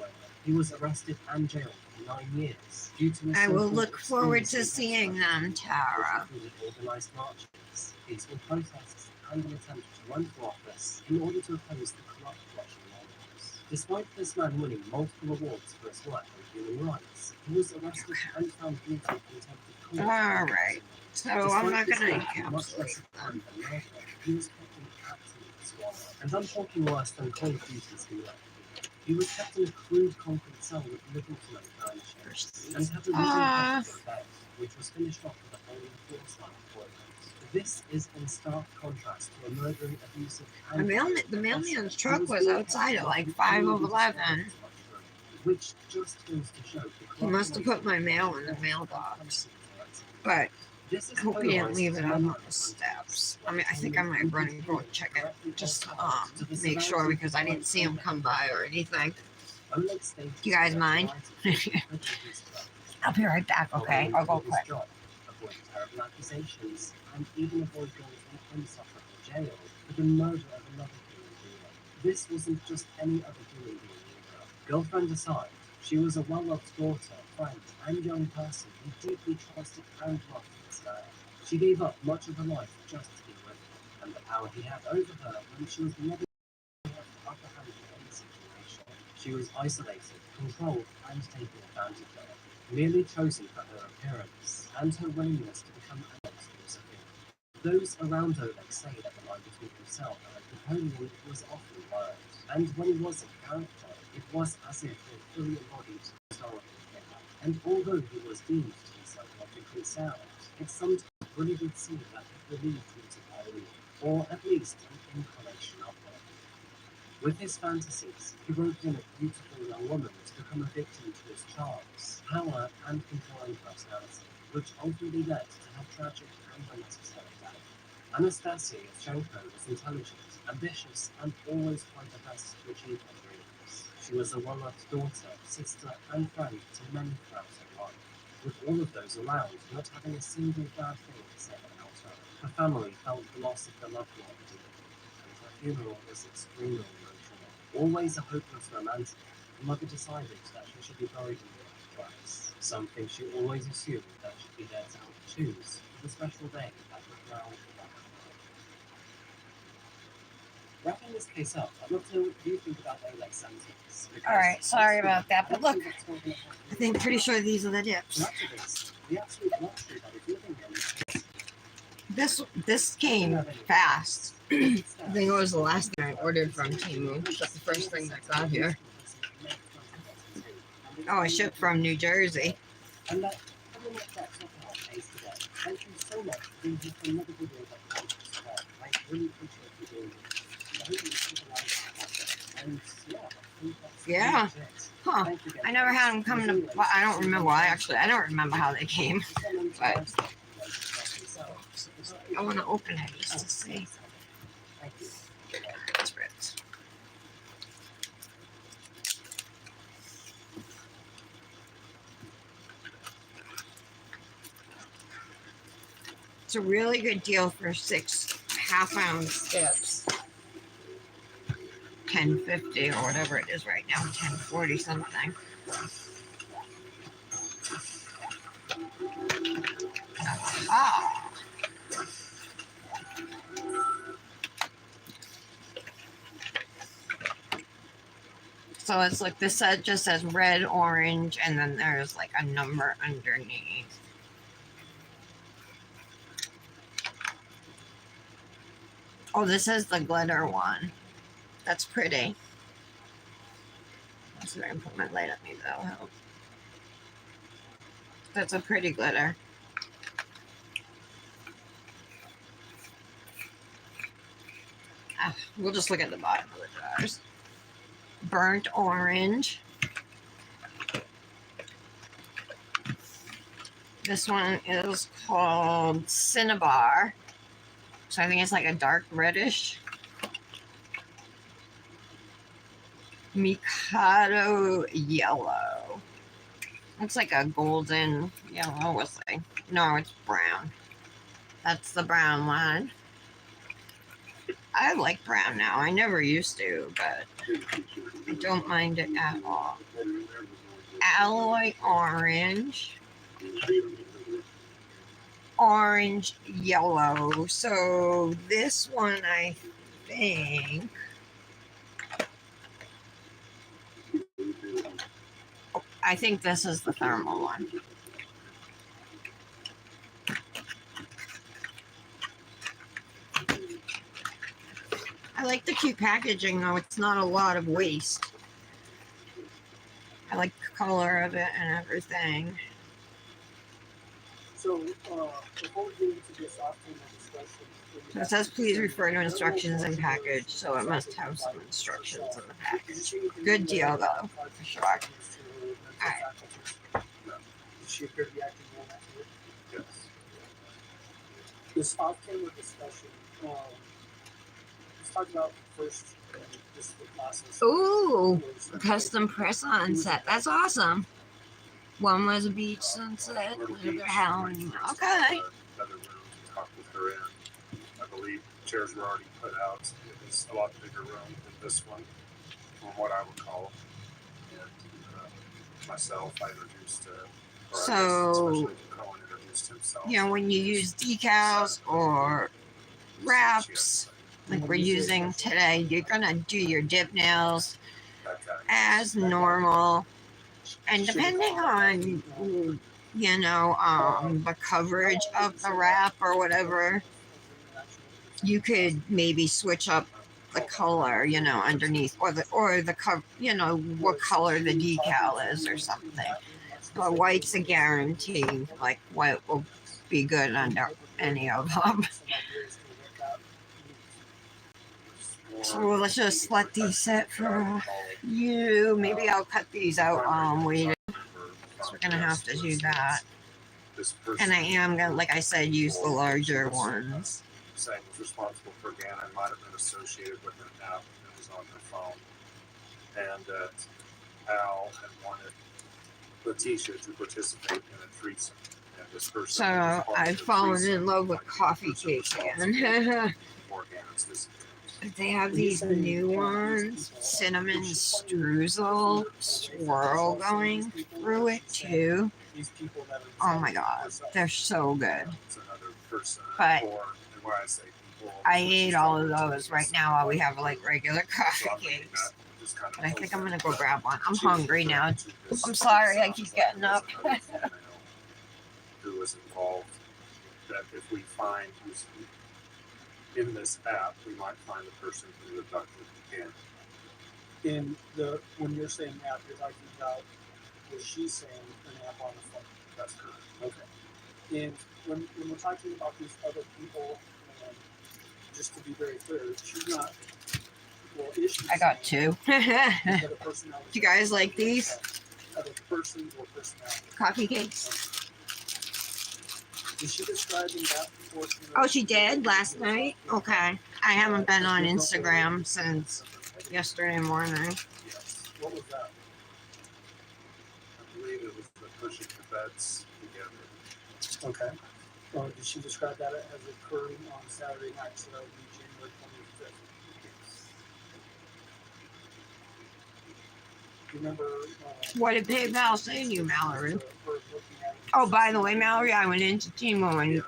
He was arrested and jailed for 9 years due to his I will so-called look forward to extremist seeing them, Tara. which included organised marches, peaceful protests, and an attempt to run for office in order to oppose the corrupt Russian monarchs. Despite this man winning multiple awards for his work on human rights, he was arrested and found guilty of contempt of court. Alright, so I'm not Despite gonna this being much encapsulate less them. crime than murder, he was kept in absolute squalor. And I'm talking worse than Call of Duty's Gulag. He was kept in a crude concrete cell with little to no furniture, and had a wooden bed for a bed, which was finished off with a hole in the floor slab for it. This is in stark contrast to a murdering, abusive, The mailman's truck was outside at like 5:11. Which just goes to show He must have put my mail in the mailbox. But I hope he didn't leave it up on the steps. I mean, I think I might run and go and check it just to make sure because I didn't see him come by or anything. Do you guys mind? I'll be right back, okay? I'll go quick. Avoid terrible accusations and even avoid going to insufferable jail for the murder of another human being. This wasn't just any other human being either. Girlfriend aside, she was a well-loved daughter, friend, and young person who deeply trusted and loved this man. She gave up much of her life just to be with him, and the power he had over her when she was never the upper hand in any situation. She was isolated, controlled, and taken advantage of, merely chosen for her appearance and her willingness to become an exclusive hero. Those around Oleg say that the line between himself and Napoleon was often blurred, and when he was in character, it was as if he fully embodied the historical figure. And although he was deemed to be psychologically sound, it sometimes really did seem that he believed he was Napoleon, or at least an incarnation of him. With his fantasies, he roped in a beautiful young woman to become a victim to his charms, power, and controlling personality, which ultimately led to her tragic and unnecessary death. Anastasia Yevchenko was intelligent, ambitious, and always tried her best to achieve her dreams. She was a well-loved daughter, sister, and friend to many throughout her life, with all of those around not having a single bad thing to say about her. Her family felt the loss of their loved one deeply, and her funeral was extremely emotional. Always a hopeless romantic, the mother decided that she should be buried in the right place, something she always assumed that should be there to help choose for the special day that would now wrapping this case up, I'd love to know what you think about Oleg's sentence. Alright, sorry about that, but look, I think pretty sure these are the dips. The absolute luxury that is living in This came fast. I think it was the last thing I ordered from Temu. That's the first thing that got here. Oh, it shipped from New Jersey. And that wraps up our case today. Thank you so much for being here for another video that comes today. I really appreciate you doing this. I hope you keep an eye on it. And yeah, I think that's Yeah. pretty much it. Huh. Thank you again. I never had them come to. Well, I don't remember. Well, actually, I don't remember how they came. But I want to open it just to see. Thank you. It's ripped. It's a really good deal for 6 half-ounce dips. $10.50 or whatever it is right now, $10.40 something. Ah. So it's like this set just says red, orange, and then there's like a number underneath. Oh, this is the glitter one. That's pretty. Let's see if I can put my light up. Maybe that'll help. That's a pretty glitter. We'll just look at the bottom of the jars. Burnt orange. This one is called Cinnabar. So I think it's like a dark reddish. Mikado yellow. Looks like a golden yellow with like, no, it's brown. That's the brown one. I like brown now. I never used to, but I don't mind it at all. alloy orange, orange yellow. So this one, I think. I think this is the thermal one. I like the cute packaging though. It's not a lot of waste. I like the color of it and everything. So, before we get into this often discussion, So it says please refer to instructions in package, so it must have some instructions in the package. Good deal though, for sure. Alright. Does she appear to be acting well after it? Yes. This off-camera discussion, let's talk about first just the process. Ooh, custom press on set. That's awesome. One was a beach sunset, another Halloween. Okay. Another room to talk with her in. I believe chairs were already put out. It was a lot bigger room than this one, from what I recall. And myself, I introduced, So, Cohen introduced himself. you know, when you use decals or wraps, like we're using today, you're gonna do your dip nails as normal. And depending on, you know, the coverage of the wrap or whatever, you could maybe switch up the color, you know, underneath, or the cover, you know, what color the decal is or something. But white's a guarantee. Like white will be good under any of them. So let's just let these sit for you. Maybe I'll cut these out later. So we're gonna have to do that. And I am gonna, like I said, use the larger ones. Saying was responsible for Gannon might have been associated with an app that was on her phone. And that Al had wanted Letitia to participate in a threesome. And this person So I've fallen in love with coffee cakes again. They have these new ones, cinnamon streusel swirl going through it too. Oh my god, they're so good. But I ate all of those right now while we have like regular coffee cakes. But I think I'm gonna go grab one. I'm hungry now. I'm sorry, I keep getting up. Who was involved? That if we find who's in this app, we might find the person who abducted Gannon. In the when you're saying app, you're talking about what she's saying an app on the phone. That's correct. Okay. And when we're talking about these other people, just to be very clear, she's not. Well, is she I got two. You guys like these? Other persons or personality. Coffee cakes. Is she describing that portion? Oh, she did last night? Okay. I haven't been on Instagram since yesterday morning. Yes. What was that? I believe it was the pushing the beds together. Okay. Did she describe that as occurring on Saturday night, so that would be January 25th? Do you remember? What did PayPal say to you, Mallory? Oh, by the way, Mallory, I went into Timo and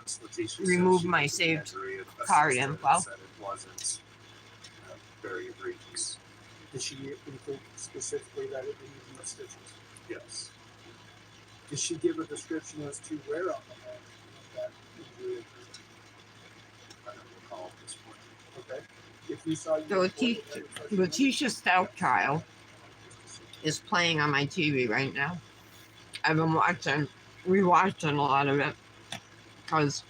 removed my saved card info. It wasn't very egregious. Did she include specifically that it was using the stitches? Yes. Did she give a description as to where on the head that injury occurred? I don't recall at this point. Okay. If you saw The Letitia Stoutchild is playing on my TV right now. I've been rewatching a lot of it because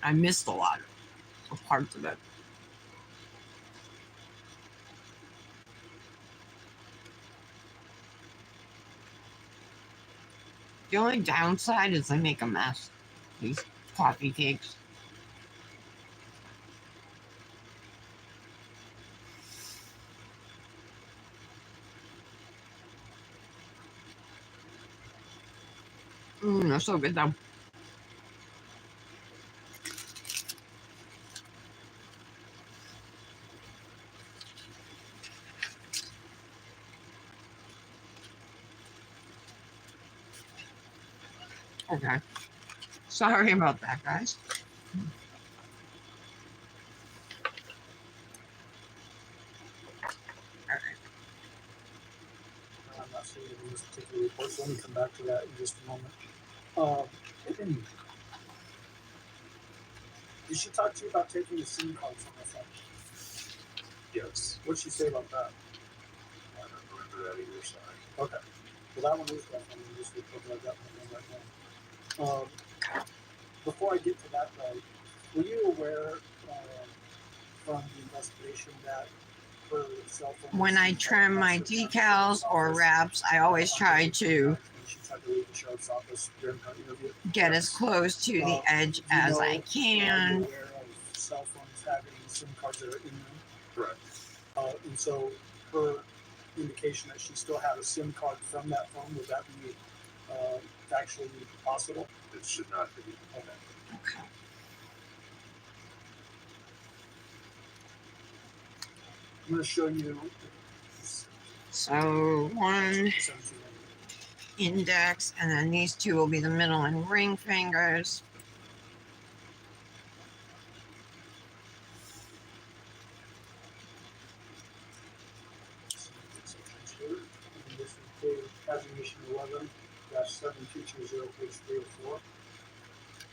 I missed a lot of parts of it. The only downside is they make a mess. These coffee cakes. They're so good though. Okay. Sorry about that, guys. I'm not seeing it in this particular report, so let me come back to that in just a moment. Did she talk to you about taking the SIM card from her phone? Yes. What'd she say about that? I don't remember that either, sorry. Okay. Well, that one is definitely just report that I got my right now. Before I get to that, though, were you aware from the investigation that her cell phone? When I trim my decals or wraps, I always try to She tried to leave the sheriff's office during her interview. get as close to the edge as I Are you can. aware of cell phones having SIM cards that are in them? Correct. And so her indication that she still had a SIM card from that phone, would that be factually possible? It should not be. Okay. Okay. I'm going to show you. So one 17. index, and then these two will be the middle and ring fingers. And this is the Pagination 11-72220, page 304.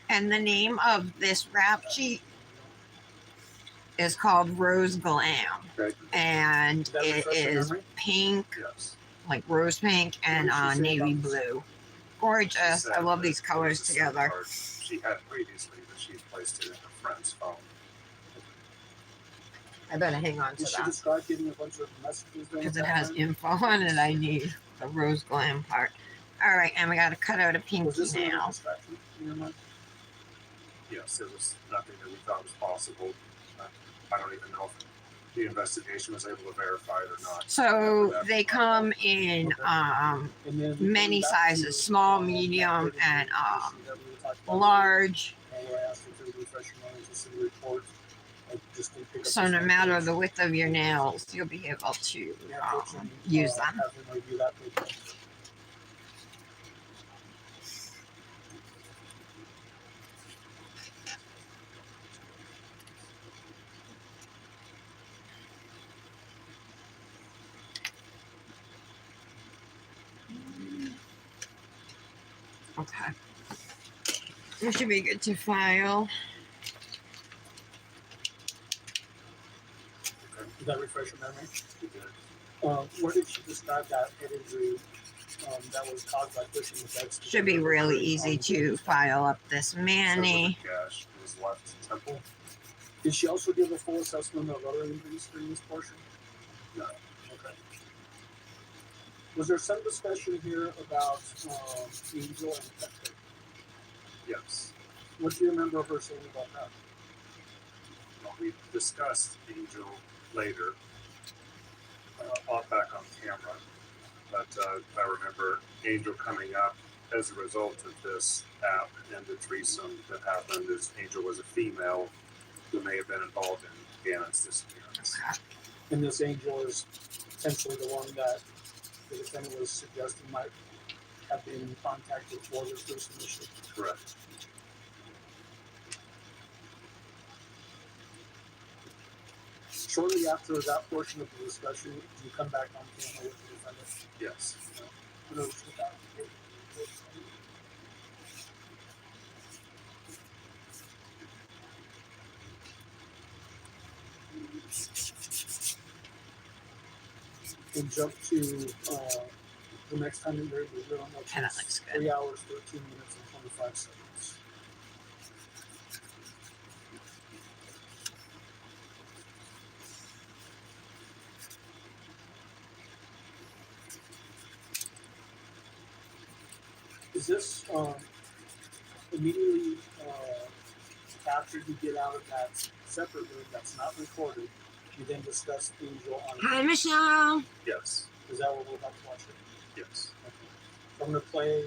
And the name of this wrap sheet is called Rose Glam. Okay. And That it refresh your is memory? pink, Yes. like rose pink, and What did she say navy about this? blue. Gorgeous. I love these colors It's a SIM together. card she had previously, but she placed it in her friend's phone. I better hang on to Did she that describe getting a bunch of messages during because it that has time? info on it. I need the Rose Glam part. All right, and we got to cut out a Was pinky this another nail. distraction in your mind? Yes, it was nothing that we thought was possible. I don't even know if the investigation was able to verify it or not. So they come in And then many going back sizes, to, small, that medium, video and issue that we were talking about, large. where I asked her to refresh your memory to see the report. I just didn't pick up So the no phone. matter the width of your nails, you'll be able to Yeah, unfortunately, use them. have them review that paper. Okay. We should be good to file. Did that refresh your memory? We did. Where did she describe that head injury that was caused by pushing the bed? Should be really easy to file up this Manny. Gash in his left temple. Did she also give a full assessment of other injuries during this portion? No. Okay. Was there some discussion here about Angel and Hector? Yes. What do you remember of her saying about that? Well, we discussed Angel later, back on camera, but I remember Angel coming up as a result of this app and the threesome that happened. Is Angel was a female who may have been involved in Gannon's disappearance. And this Angel is potentially the one that the defendant was suggesting might have been in contact with for this first issue. Correct. Shortly after that portion of the discussion, did you come back on camera with the defendant? Yes. For those who got it. And jump to the next time that you're here on that. And that looks good. 3 hours, 13 minutes, and 25 seconds. Is this immediately after you get out of that separate room that's not recorded, you then discuss Angel on Hi, Michelle. Yes. Is that what we're about to watch here? Yes. Okay. I'm going to play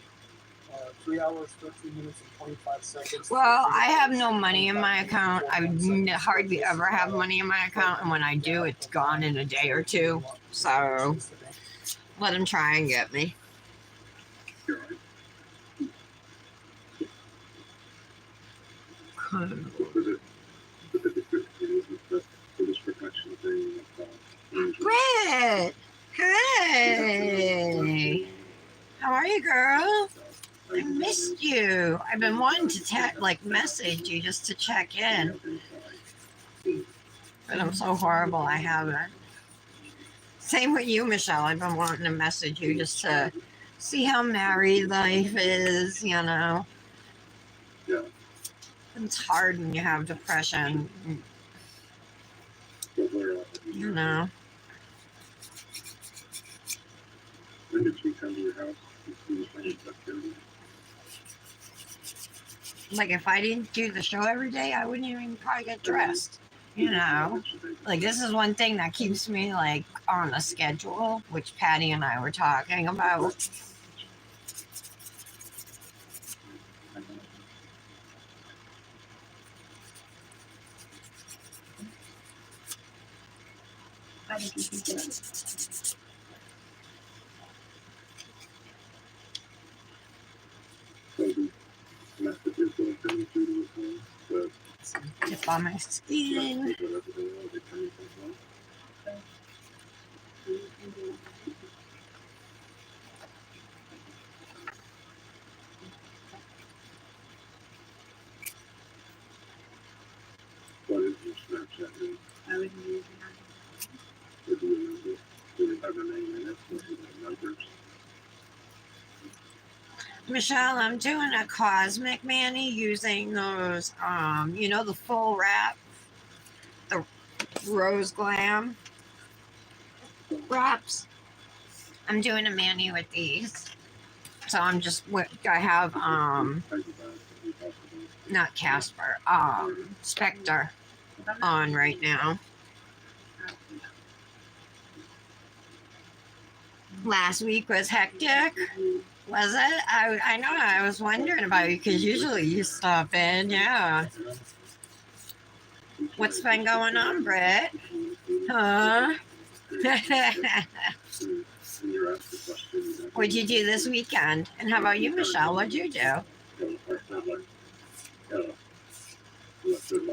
3 hours, 13 minutes, and 25 seconds. Well, I have no money in my account. Hardly ever have money in my account, and when I do, it's gone in a day or two. So let him try and get me. You're right. Britt! Hey! How are you, girl? I missed you. I've been wanting to message you just to check in. But I'm so horrible, I haven't. Same with you, Michelle. I've been wanting to message you just to see how married life is, you know. It's hard when you have depression, you know. When did she come to your house? Like, if I didn't do the show every day, I wouldn't even probably get dressed, you know. Like, this is one thing that keeps me, like, on a schedule, which Patty and I were talking about. Tip on my skin. What is your Snapchat name? I would use that. What do you remember? Do you have a name in it? What are the numbers? Michelle, I'm doing a cosmic mani using those, you know, the full wrap, the Rose Glam wraps. I'm doing a mani with these. So I'm just, I have, not Casper, Spectre on right now. Last week was hectic. Was it? I know, I was wondering about you because usually you stop in, yeah. What's been going on, Britt? Huh? What'd you do this weekend? And how about you, Michelle? What'd you do?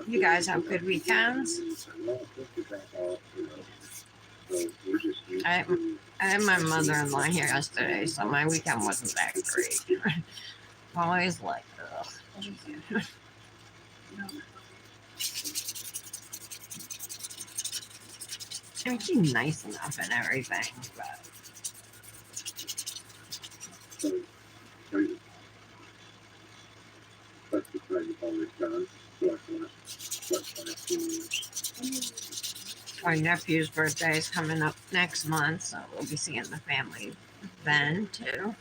You guys have good weekends? I had my mother-in-law here yesterday, so my weekend wasn't that great. Always like, ugh. And she's nice enough and everything, but That's the thing you've always done. our nephew's birthday is coming up next month, so we'll be seeing the family then too.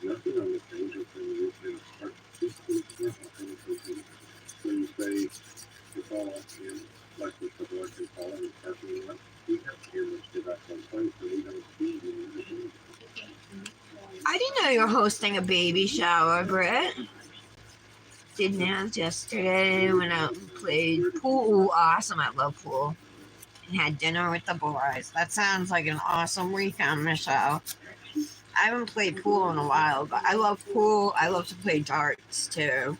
Nothing on the page of the part 2, when you say it's all in, like with the blood and all in parking lot, we have cameras to that one place, so we don't see you. I didn't know you were hosting a baby shower, Britt. Did Nance yesterday, went out and played pool. Ooh, awesome, I love pool. And had dinner with the boys. That sounds like an awesome weekend, Michelle. I haven't played pool in a while, but I love pool. I love to play darts, too.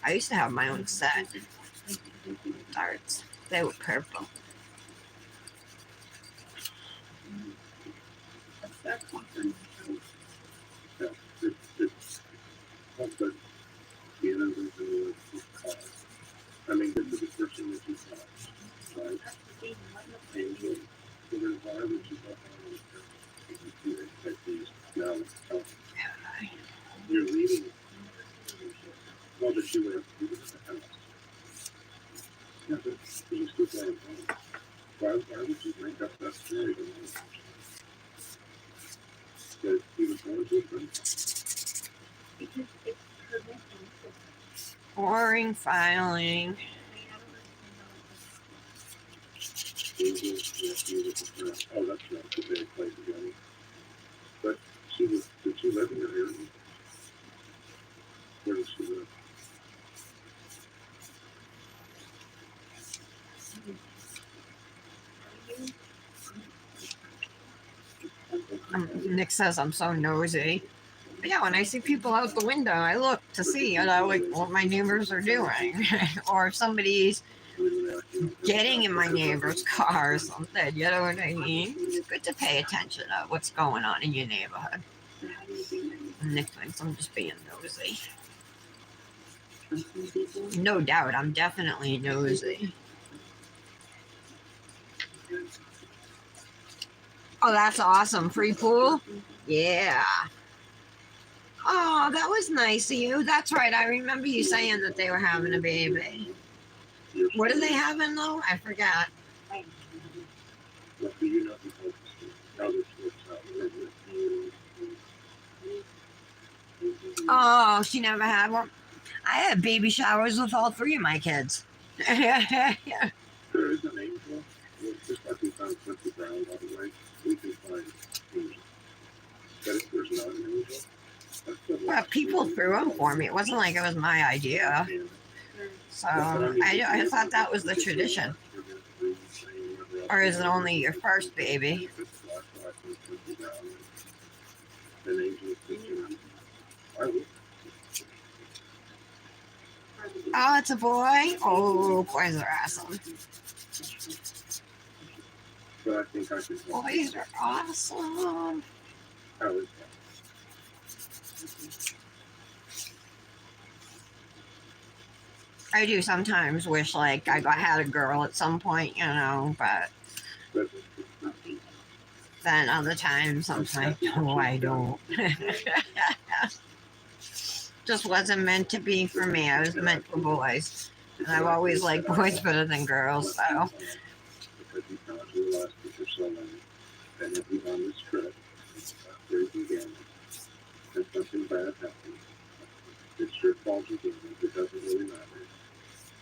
I used to have my own set. Darts. They were purple. I mean, this is the person that you saw, right? And then why would you go now? You're leaving. Well, but you were leaving the house. Yeah, but you still playing. Why would you make up that story? That he was going to a friend? Boring filing. Oh, that's right, because they played together. But did she live in your area? Where does she live? Nick says I'm so nosy. But yeah, when I see people out the window, I look to see, like what my neighbors are doing, or if somebody's getting in my neighbor's car or something. You know what I mean? It's good to pay attention to what's going on in your neighborhood. And Nick thinks I'm just being nosy. No doubt, I'm definitely nosy. Oh, that's awesome. Free pool? Yeah. Oh, that was nice of you. That's right. I remember you saying that they were having a baby. What are they having, though? I forgot. Oh, she never had one. I had baby showers with all three of my kids. Yeah. There is an angel. Just like we found Quincy Brown, by the way, we can find angels. But if there's not an angel, Well, people threw them for me. It wasn't like it was my idea. So I thought that was the tradition. Or is it only your first baby? Oh, it's a boy? Oh, boys are awesome. Boys are awesome. I do sometimes wish like I had a girl at some point, but then other times sometimes no, I don't. Just wasn't meant to be for me. I was meant for boys. And I've always liked boys better than girls, so. Something bad happened. It's your fault again. It doesn't really matter.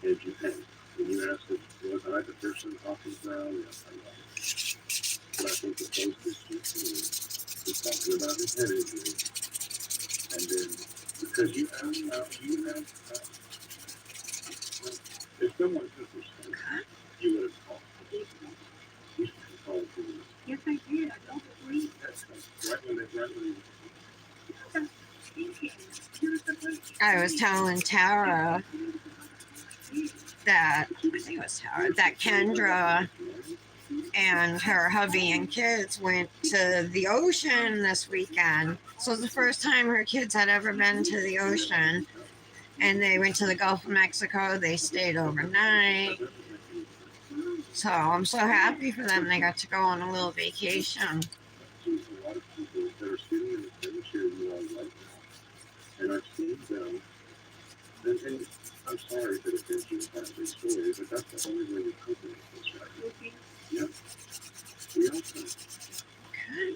And you pay. When you ask if was I the person talking now? Yes, I was. But I think the closest is talking about his head injury. And then, because you have, if someone took your son, you would have called. You should have called police. Yes, I did. I don't believe That's right when they I was telling Tara that, I think it was Tara, that Kendra and her hubby and kids went to the ocean this weekend. So it was the first time her kids had ever been to the ocean. And they went to the Gulf of Mexico. They stayed overnight. So I'm so happy for them. They got to go on a little vacation. And I've seen them, and I'm sorry that it gives you a family story, but that's the only way you cope with this, right? Yeah. We all can.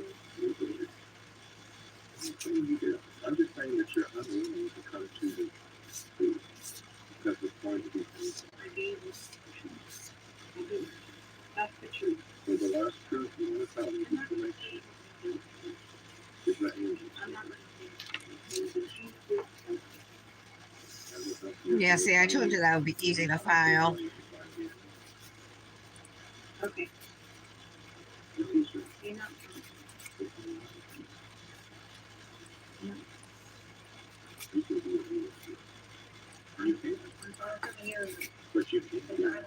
I'm just saying that you're unwilling to come to the truth because it's going to be painful. that's the truth. So the last truth you want to tell me is to make sure is that angel. Yeah, see, I told you that would be easy to file. Okay. But you can't.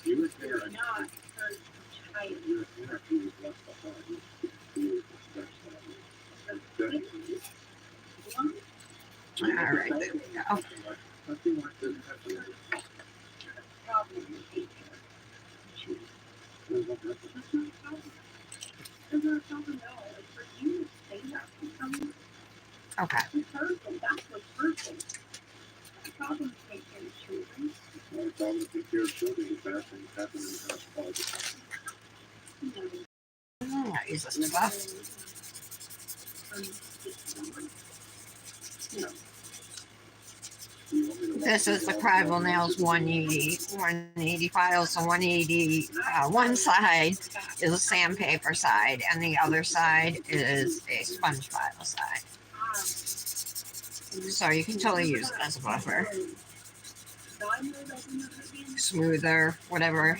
You were there. Not her child. You were there. He was left behind. He was All right, there we go. Nothing like this happened. Problem with the That's not a problem. That's not a problem at all. It's for you to say that to someone. Okay. It's hurtful. That's what's hurtful. The problem is taking care of children. It's not a problem to take care of children. It's bad things happen in the house all the time. I use this stuff. This is the Crival Nails 180 file. So 180, one side is a sandpaper side, and the other side is a sponge file side. So you can totally use it as a buffer. Smoother, whatever.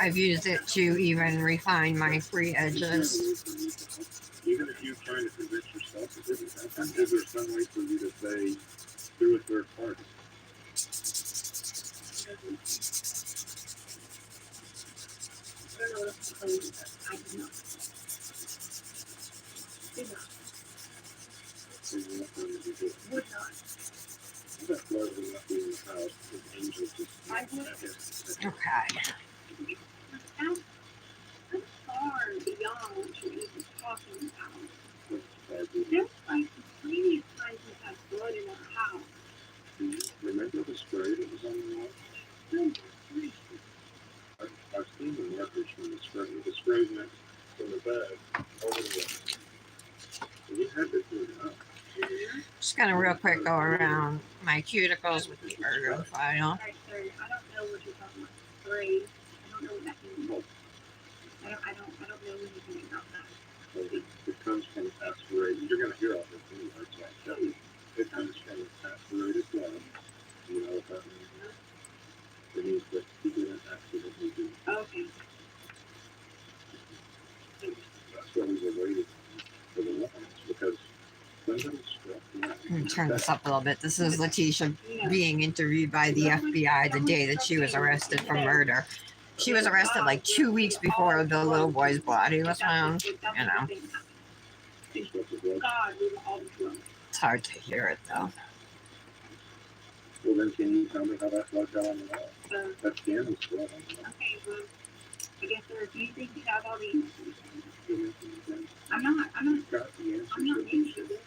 I've used it to even refine my free edges. Even if you're trying to convince yourself it didn't happen, is there some way for you to say through a third party? So you're not going to do this. Would not. That's largely not being the house because Angel just. I would. Okay. How far beyond what you're even talking about? There's like the previous times we had blood in our house. Remember the spray that was on the wall? I've seen the markers from the spray. The spray went from the bag over the wall. And you had to clean it up. Just gonna real quick go around my cuticles with the ergo file. Right, sir, I don't know what you're talking about. Spray. I don't know what that means. I don't know anything about that. Well, it comes from aspirated. You're going to hear all this anyway, so I'll tell you. It comes from aspirated blood. You know what that means? It means that he didn't accidentally do it. Okay. That's why we were waiting for the weapons, because somebody struck me. Let me turn this up a little bit. This is Letitia being interviewed by the FBI the day that she was arrested for murder. She was arrested like 2 weeks before the little boy's body was found. You know, it's hard to hear it though. Well, then can you tell me how that blood got on the wall? That scan was blood on the wall. Okay, well, I guess there are a few things you have all the answers. I'm not Got the answer. I'm not answering this.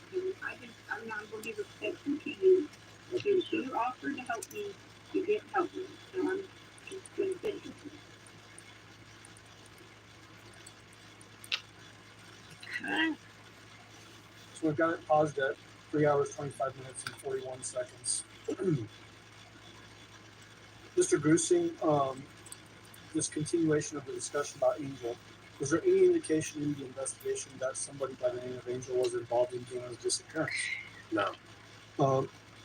I'm not going to be respectful to you. Because you offered to help me, you didn't help me. So I'm just going to finish it. Okay. So we've got it paused at 3 hours, 25 minutes, and 41 seconds. Mr. Grusing, this continuation of the discussion about Angel, was there any indication in the investigation that somebody by the name of Angel was involved in Gina's disappearance? No.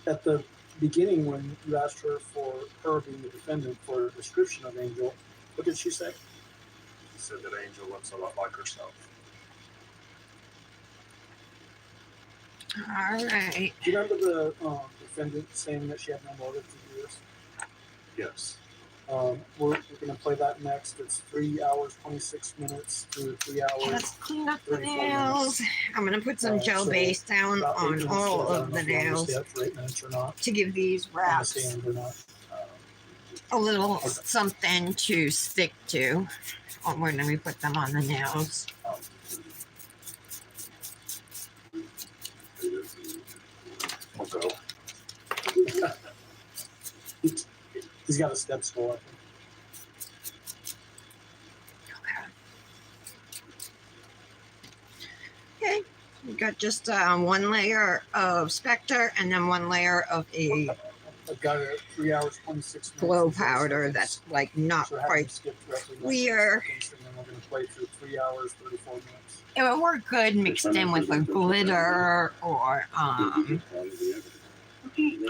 At the beginning, when you asked her for her being the defendant for a description of Angel, what did she say? She said that Angel looks a lot like herself. All right. Do you remember the defendant saying that she had no motive to do this? Yes. We're going to play that next. It's 3 hours, 26 minutes through 3 hours. Let's clean up the 34 nails. minutes. I'm gonna put some gel So base down about 8 on minutes all goes. I of don't the know if you want to nails stay up for 8 minutes or not. to give these On the wraps stand or not. a little something to stick to when we put them on the nails. I'll go. He's got a step stool, I think. Okay, we got just one layer of Spectre and then one layer of a I've got it at 3 hours, 26 minutes. glow and 40 powder seconds. that's like not So we're having quite to skip roughly 19 clear. seconds, and then we're going to play through 3 hours, 34 minutes. It would work good mixed in with a glitter or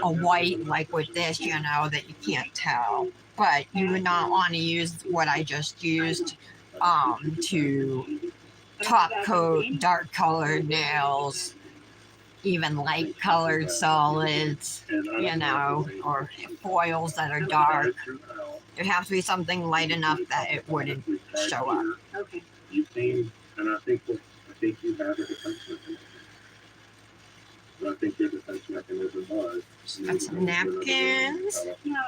a white like with this, you know, that you can't tell. But you would not want to use what I just used to top coat dark colored nails, even light colored solids, you know, or foils that are dark. It has to be something light enough that it wouldn't show up. Okay. You came, and I think you have a defense mechanism. But I think your defense mechanism was. Got some napkins. No,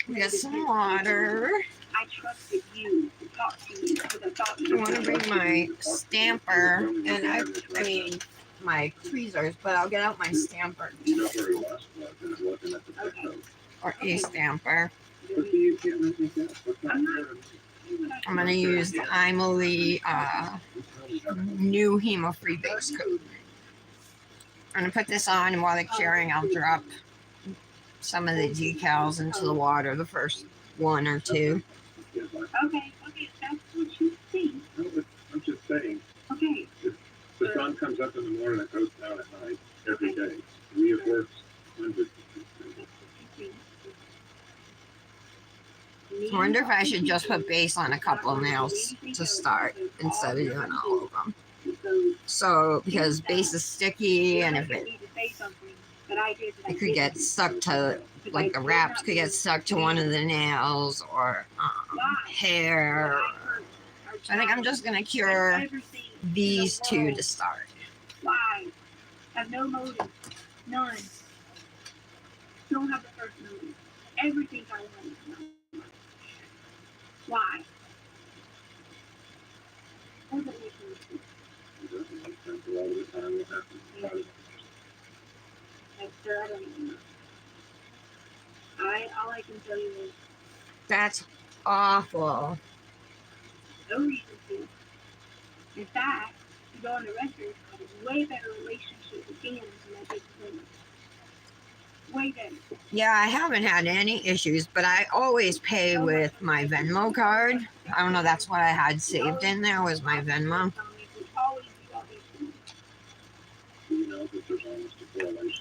We got some water. I trusted you to talk to me because I thought I want to bring my stamper and my tweezers, but I'll get out my stamper You know where he was, and it wasn't at the pet or a stamper. But see, you can't make me guess. What's not fair to me? I'm gonna use the Imoli new hemo-free base coat. I'm gonna put this on, and while they're curing, I'll drop some of the decals into the water, the first one or two. Okay, that's what you think. No, but I'm just saying. Okay, sun comes up in the morning and goes down at night every day. We have worked hundreds of these things. I wonder if I should just put base on a couple of nails to start instead of doing all of them. So, because base is sticky and if it could get stuck to, like the wraps could get stuck to one of the nails or hair. So I think I'm just going to cure these two to start. Why? Have no motive. None. Don't have the first motive. Everything I want is no. Why? Doesn't make any sense. It doesn't make sense. A lot of the time we'll have to try to I don't even know. All I can tell you is That's awful. no reason to. In fact, to go on the record, I have a way better relationship with Dan than I did with women. Way better. Yeah, I haven't had any issues, but I always pay with my Venmo card. I don't know, that's what I had saved in there was my Venmo.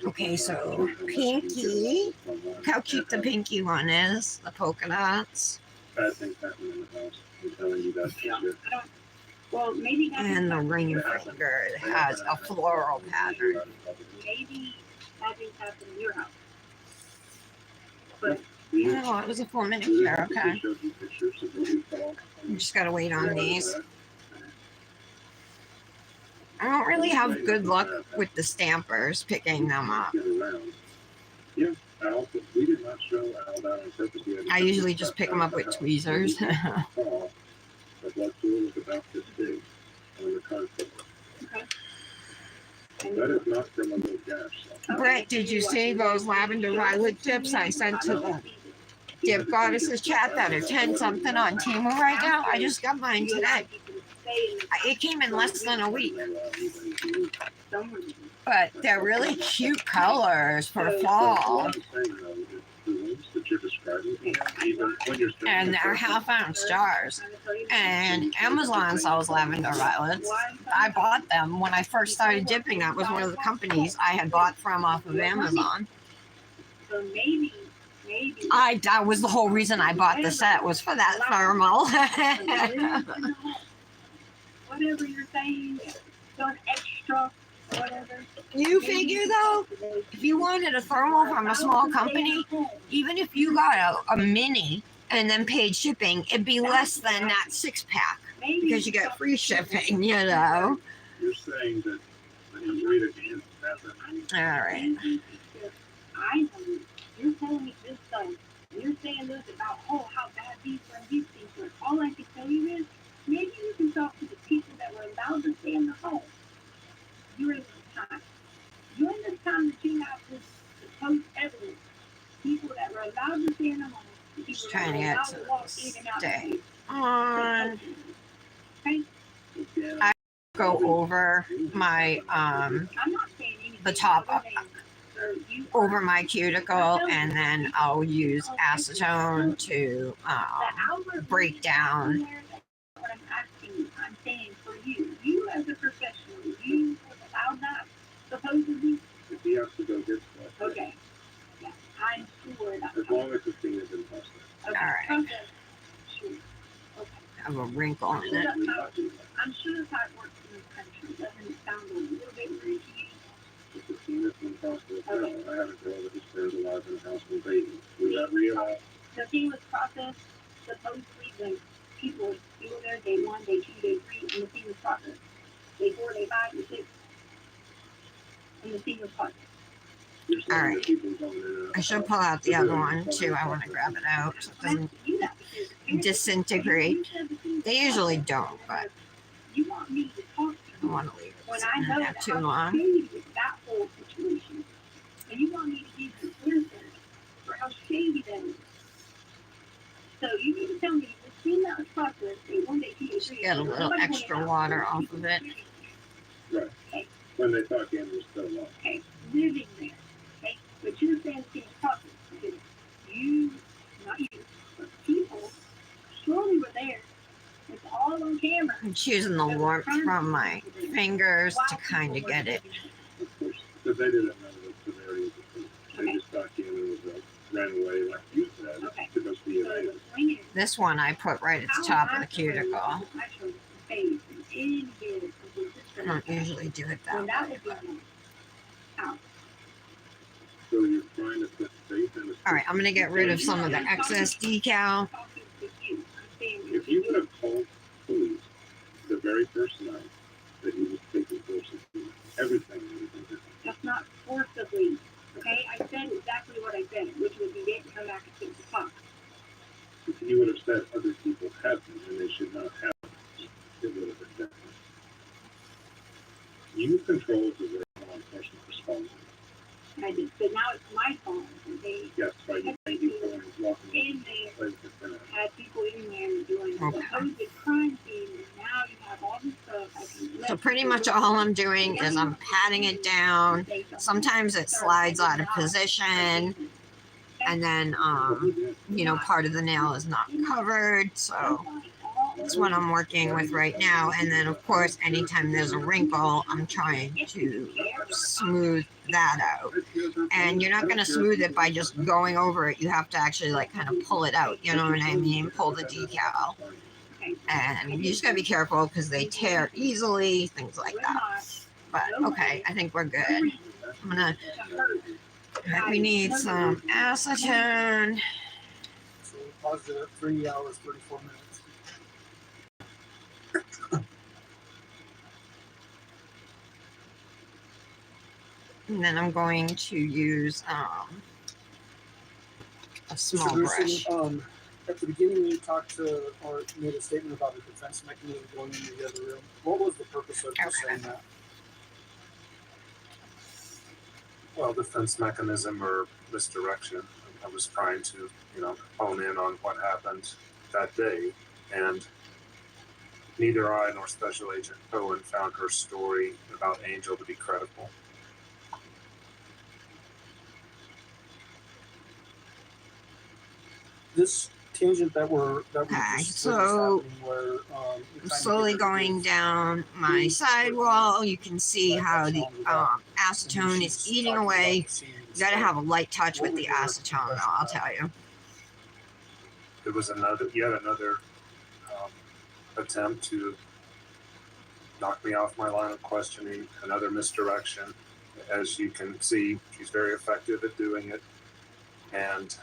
Okay, so pinky. Look how cute the pinky one is. The polka dots. bad things happen in the house. I'm telling you that. Yeah. Well, maybe that And the ring finger has a floral pattern. maybe that didn't happen in your house. But Oh, it was a 4-minute cure, okay. You just gotta wait on these. I don't really have good luck with the stampers picking them up. Yeah, Al, we did not show Al that on purpose. I usually just pick them up with tweezers. The blood fluid was about this big on the carpet. That is not from a little gash. Brett, did you see those lavender violet tips I sent to the Dip Goddesses chat that are 10 something on Temu right now? I just got mine today. It came in less than a week. But they're really cute colors for fall. And they're half-ounce jars. And Amazon sells lavender violets. I bought them when I first started dipping. That was one of the companies I had bought from off of Amazon. so maybe. That was the whole reason I bought the set, was for that thermal. Whatever you're saying, done extra, whatever. You figure though, if you wanted a thermal from a small company, even if you got a mini and then paid shipping, it'd be less than that 6-pack because you get free shipping, you know. You're saying that you read it again. All right. I know you. You're telling me this stuff. You're saying this about, how bad these things were. All I can tell you is, maybe you can talk to the people that were allowed to stay in the home during this time. During this time that you have this supposed evidence, people that were allowed to stay in the home, people Just that trying to were get allowed to to walk this in and out day. the On. I go over my I'm not saying anything the top other than, sir, you over my cuticle, and then I'll use acetone to break down. What I'm asking you, I'm saying for you, you as a professional, you were allowed that, supposedly? If he has to go get stuff. Okay. Yeah, I'm sure that's. As long as the thing is in process. Okay. All right. Okay. Sure. Okay. I have a wrinkle I'm in sure it. that's how it works. I'm sure that's how it works in this country. Doesn't it sound a little bit weird to you? If the thing is in process, no, I have a girl that is buried alive in the house with a baby. We got realized. The thing was processed, supposedly the people were still there day 1, day 2, day 3, and the thing was processed. Day 4, day 5, day 6. And the thing was processed. You're saying All that right. people don't know. I should pull out the other one too. I want to grab it out so it doesn't disintegrate. They usually don't, but You want me to talk to I you want to leave it when sitting I know there that too how long. shady is that whole situation. And you want me to give you wisdom for how shady that is. So you need to tell me the thing that was processed, day 1, day 2, day 3. Get a little extra water off of it. Right. When they thought Ann was still alive. Okay, living there. Okay, but you're saying the thing is processed. Because you, not you, but people surely were there. It's all on camera. I'm choosing the warmth from my fingers to kind of get it. Of course, because they didn't know the severity of the thing. They just thought Gannon was ran away, like you said, to go see it. This one I put right at the top of the cuticle. I don't usually do it that way. But... So you're trying to put faith in all right, I'm gonna get rid of some of the excess decal. If you would have told police the very first night that he was taking forcibly, everything would have been different. That's not forcibly, okay? I said exactly what I said, which was you didn't come back at 6 o'clock. If you would have said other people have them and they should not have them, it would have been different. You control the way law enforcement responds. I did, but now it's my phone. They Yes, by you maybe walking in there, had people in there doing supposed crime scene, and now you have all this stuff. I can So pretty much all I'm doing is I'm patting it down. Sometimes it slides out of position, and then you know, part of the nail is not covered, so that's what I'm working with right now. And then of course, anytime there's a wrinkle, I'm trying to smooth that out. And you're not going to smooth it by just going over it. You have to actually like kind of pull it out, you know what I mean? Pull the decal. And you just got to be careful because they tear easily, things like that. But okay, I think we're good. I'm gonna, we need some acetone. So we paused it at 3 hours, 34 minutes. And then I'm going to use a small brush. At the beginning, you talked to or made a statement about the defense mechanism going into the other room. What was the purpose of you saying that? Well, defense mechanism or misdirection. I was trying to, you know, hone in on what happened that day, and neither I nor Special Agent Cohen found her story about Angel to be credible. This tangent that we're Okay, so I'm slowly going down my sidewall. You can see how the acetone is eating away. You got to have a light touch with the acetone, I'll tell you. There was yet another attempt to knock me off my line of questioning, another misdirection. As you can see, she's very effective at doing it. And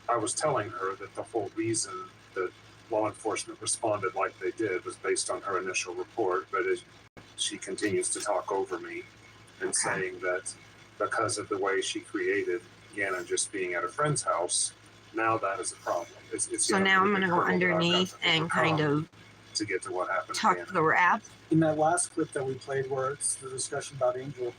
I was telling her that the whole reason that law enforcement responded like they did was based on her initial report, but as she continues to talk over me and saying that because of the way she created Gannon just being at a friend's house, now that is a problem. So now I'm going to go underneath and kind of to get to what happened. Tuck the wrap. In that last clip that we played where it's the discussion about Angel,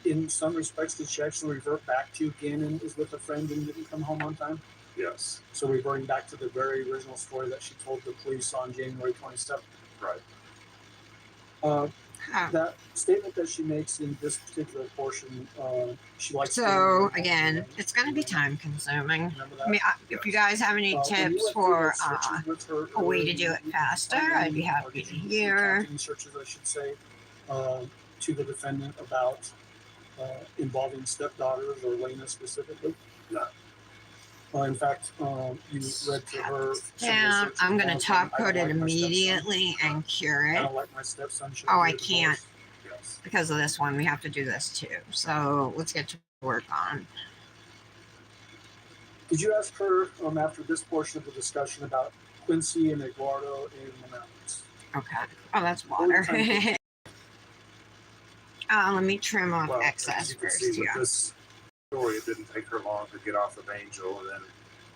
in some respects, did she actually revert back to Gannon is with a friend and didn't come home on time? Yes. So reverting back to the very original story that she told the police on January 27th. Right. That statement that she makes in this particular portion, she likes. So again, it's going to be time consuming. I mean, if you guys have any tips for a way to do it faster, I'd be happy to hear. Searches, I should say, to the defendant about involving stepdaughters or Lena specifically. No. In fact, you read to her. Yeah, I'm going to top coat it immediately and cure it. Like my stepson. Oh, I can't because of this one. We have to do this too. So let's get to work on. Did you ask her after this portion of the discussion about Quincy and Eduardo in the mountains? Okay. Oh, that's water. Let me trim off excess first. With this story, it didn't take her long to get off of Angel and then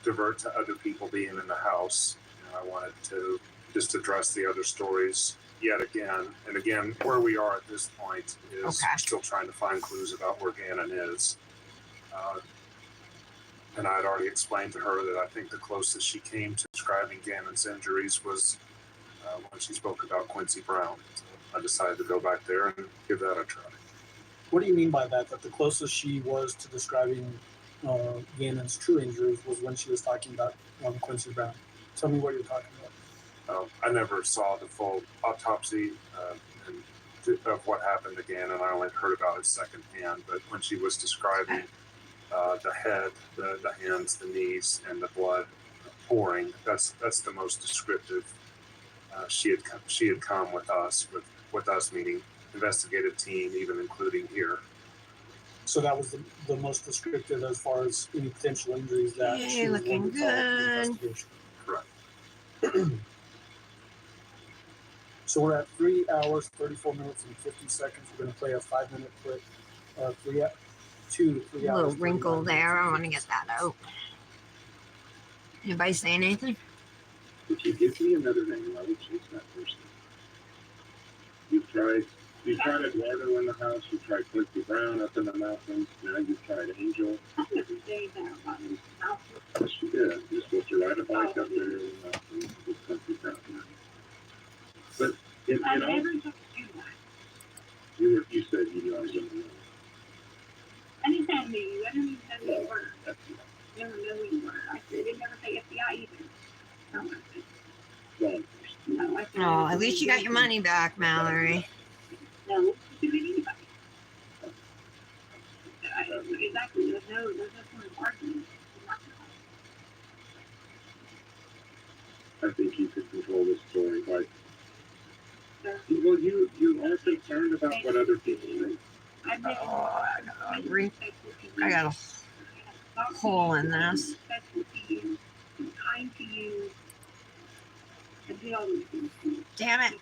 divert to other people being in the house. And I wanted to just address the other stories yet again. And again, where we are at this point is still trying to find clues about where Gannon is. And I had already explained to her that I think the closest she came to describing Gannon's injuries was when she spoke about Quincy Brown. I decided to go back there and give that a try. What do you mean by that? That the closest she was to describing Gannon's true injuries was when she was talking about Quincy Brown. Tell me what you're talking I never saw the full autopsy of what happened again, and I only heard about it secondhand. But when she was describing the head, the hands, the knees, and the blood pouring, that's the most descriptive. She had come with us meaning investigative team, even including here. So that was the most descriptive as far as any potential injuries that Yay, she was looking willing to tell the good. investigation. Correct. So we're at 3 hours, 34 minutes, and 50 seconds. We're going to play a 5-minute clip. 2 to 3 A hours. little wrinkle 39 there. I minutes want to get that out. Anybody say anything? If you give me another name, I would choose that person. You've tried Eduardo in the house, you've tried Quincy Brown up in the mountains, now you've tried Angel. I never say that about his house. Yes, you did. You're supposed to ride a bike up there in the mountains with Quincy Brown. But I never took to do that. you said you know. I didn't say I knew you. I didn't even know who you were. That's Never know who you were. I didn't never say FBI either. No, I said, well, no, I said, Oh, at least you got your money back, Mallory. No, you didn't anybody. Exactly. There's no point of argument. I think you could control this story, right? Well, you are concerned about what other people think. I got a hole in this. Kind to you. And do all these things to you. Damn it.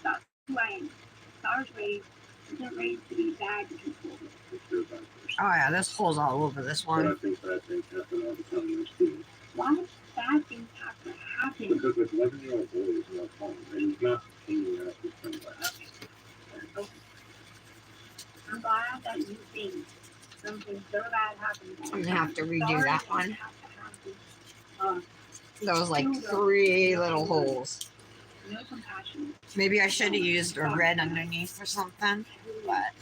That's who I am. I was raised, wasn't raised to be bad to people. Oh yeah, this hole's all over this But I one. think bad things happen all the time in this team. Why do bad things have to happen? Because with 11-year-old boys, no fun. And he's not hanging out with somebody. Okay. I'm glad that you think something so bad happened. I'm gonna have to redo that one. Uh, Those like 3 little holes. no compassion. Maybe I should have used a red underneath or something, but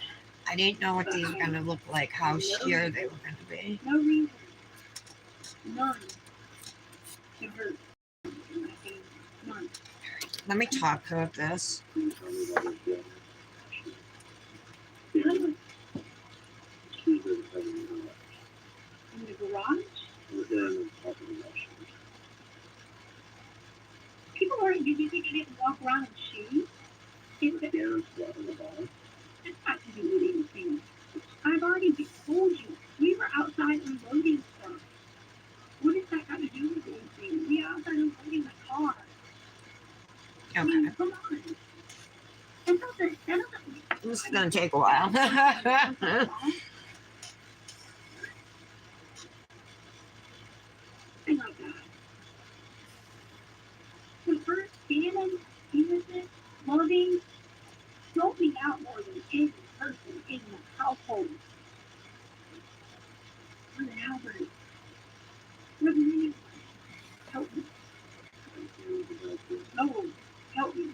I didn't know what these were gonna look like, how sheer they were gonna be. No reason. None. To hurt. None. Let me talk about this. Can you tell me what is going on? None. She's been having a relax. In the garage? We're hearing them talking about shoes. People weren't, did you think I didn't walk around in shoes? Darren's flying the ball. It's got to do with anything. I've already told you. We were outside unloading stuff. What does that got to do with anything? We were outside unloading the car. I Okay. mean, come on. That doesn't This is gonna take a while. Thing like that. The first standing, innocent, loving, helping out more than any person in the household. What an Albert. What do you help me? No, help me.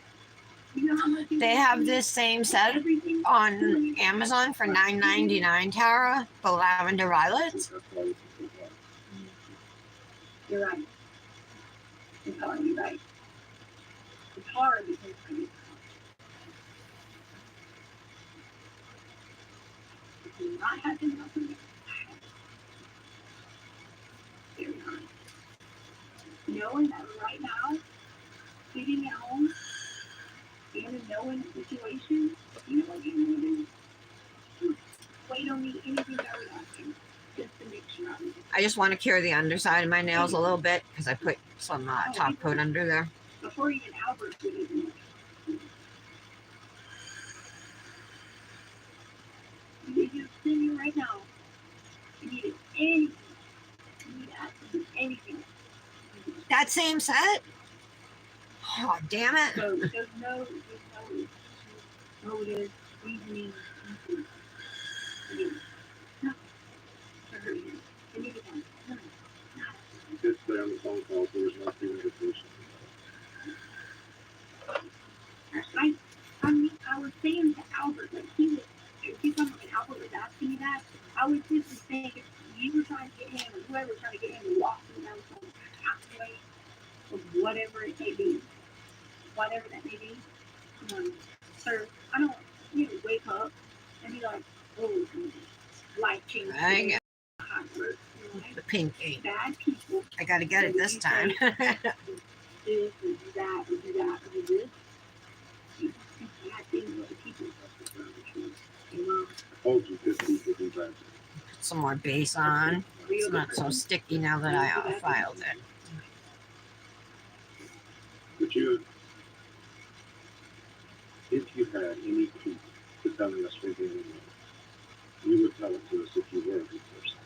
You know how much They have this same set everything on Amazon for $9.99, Tara, the lavender violets. That's why you think that. You're right. It's hard, you're right. It's hard because I get if you're not having nothing, very hard. Knowing that right now, sitting at home, and knowing the situation, you know what you're gonna do? Wait on me anything I would ask you, just to make sure I'm I just want to cure the underside of my nails a little bit because I put some top coat under there. before even Albert would even. You need to send me right now. You need anything. You need absolutely anything. That same set? Oh, damn it. So there's no motive, reasoning, nothing. Nothing. To hurt you. Anything. Nothing. You did say on the phone call there was no communication. I was saying to Albert, like he was, if you come and Albert was asking me that, I was simply saying if you were trying to get him, or whoever was trying to get him to walk him down some pathway, or whatever it may be, whatever that may be. Sir, I don't want you to wake up and be like, oh, life changing. Dang it. The pinky. Bad people. I gotta get it this time. This, or do that, or do that, or do this. You do bad things with other people. Told you good people do bad things. Put some more base on. It's not so sticky now that I filed it. But you, if you had any clue to telling us anything wrong, you would tell it to us if you were a good person.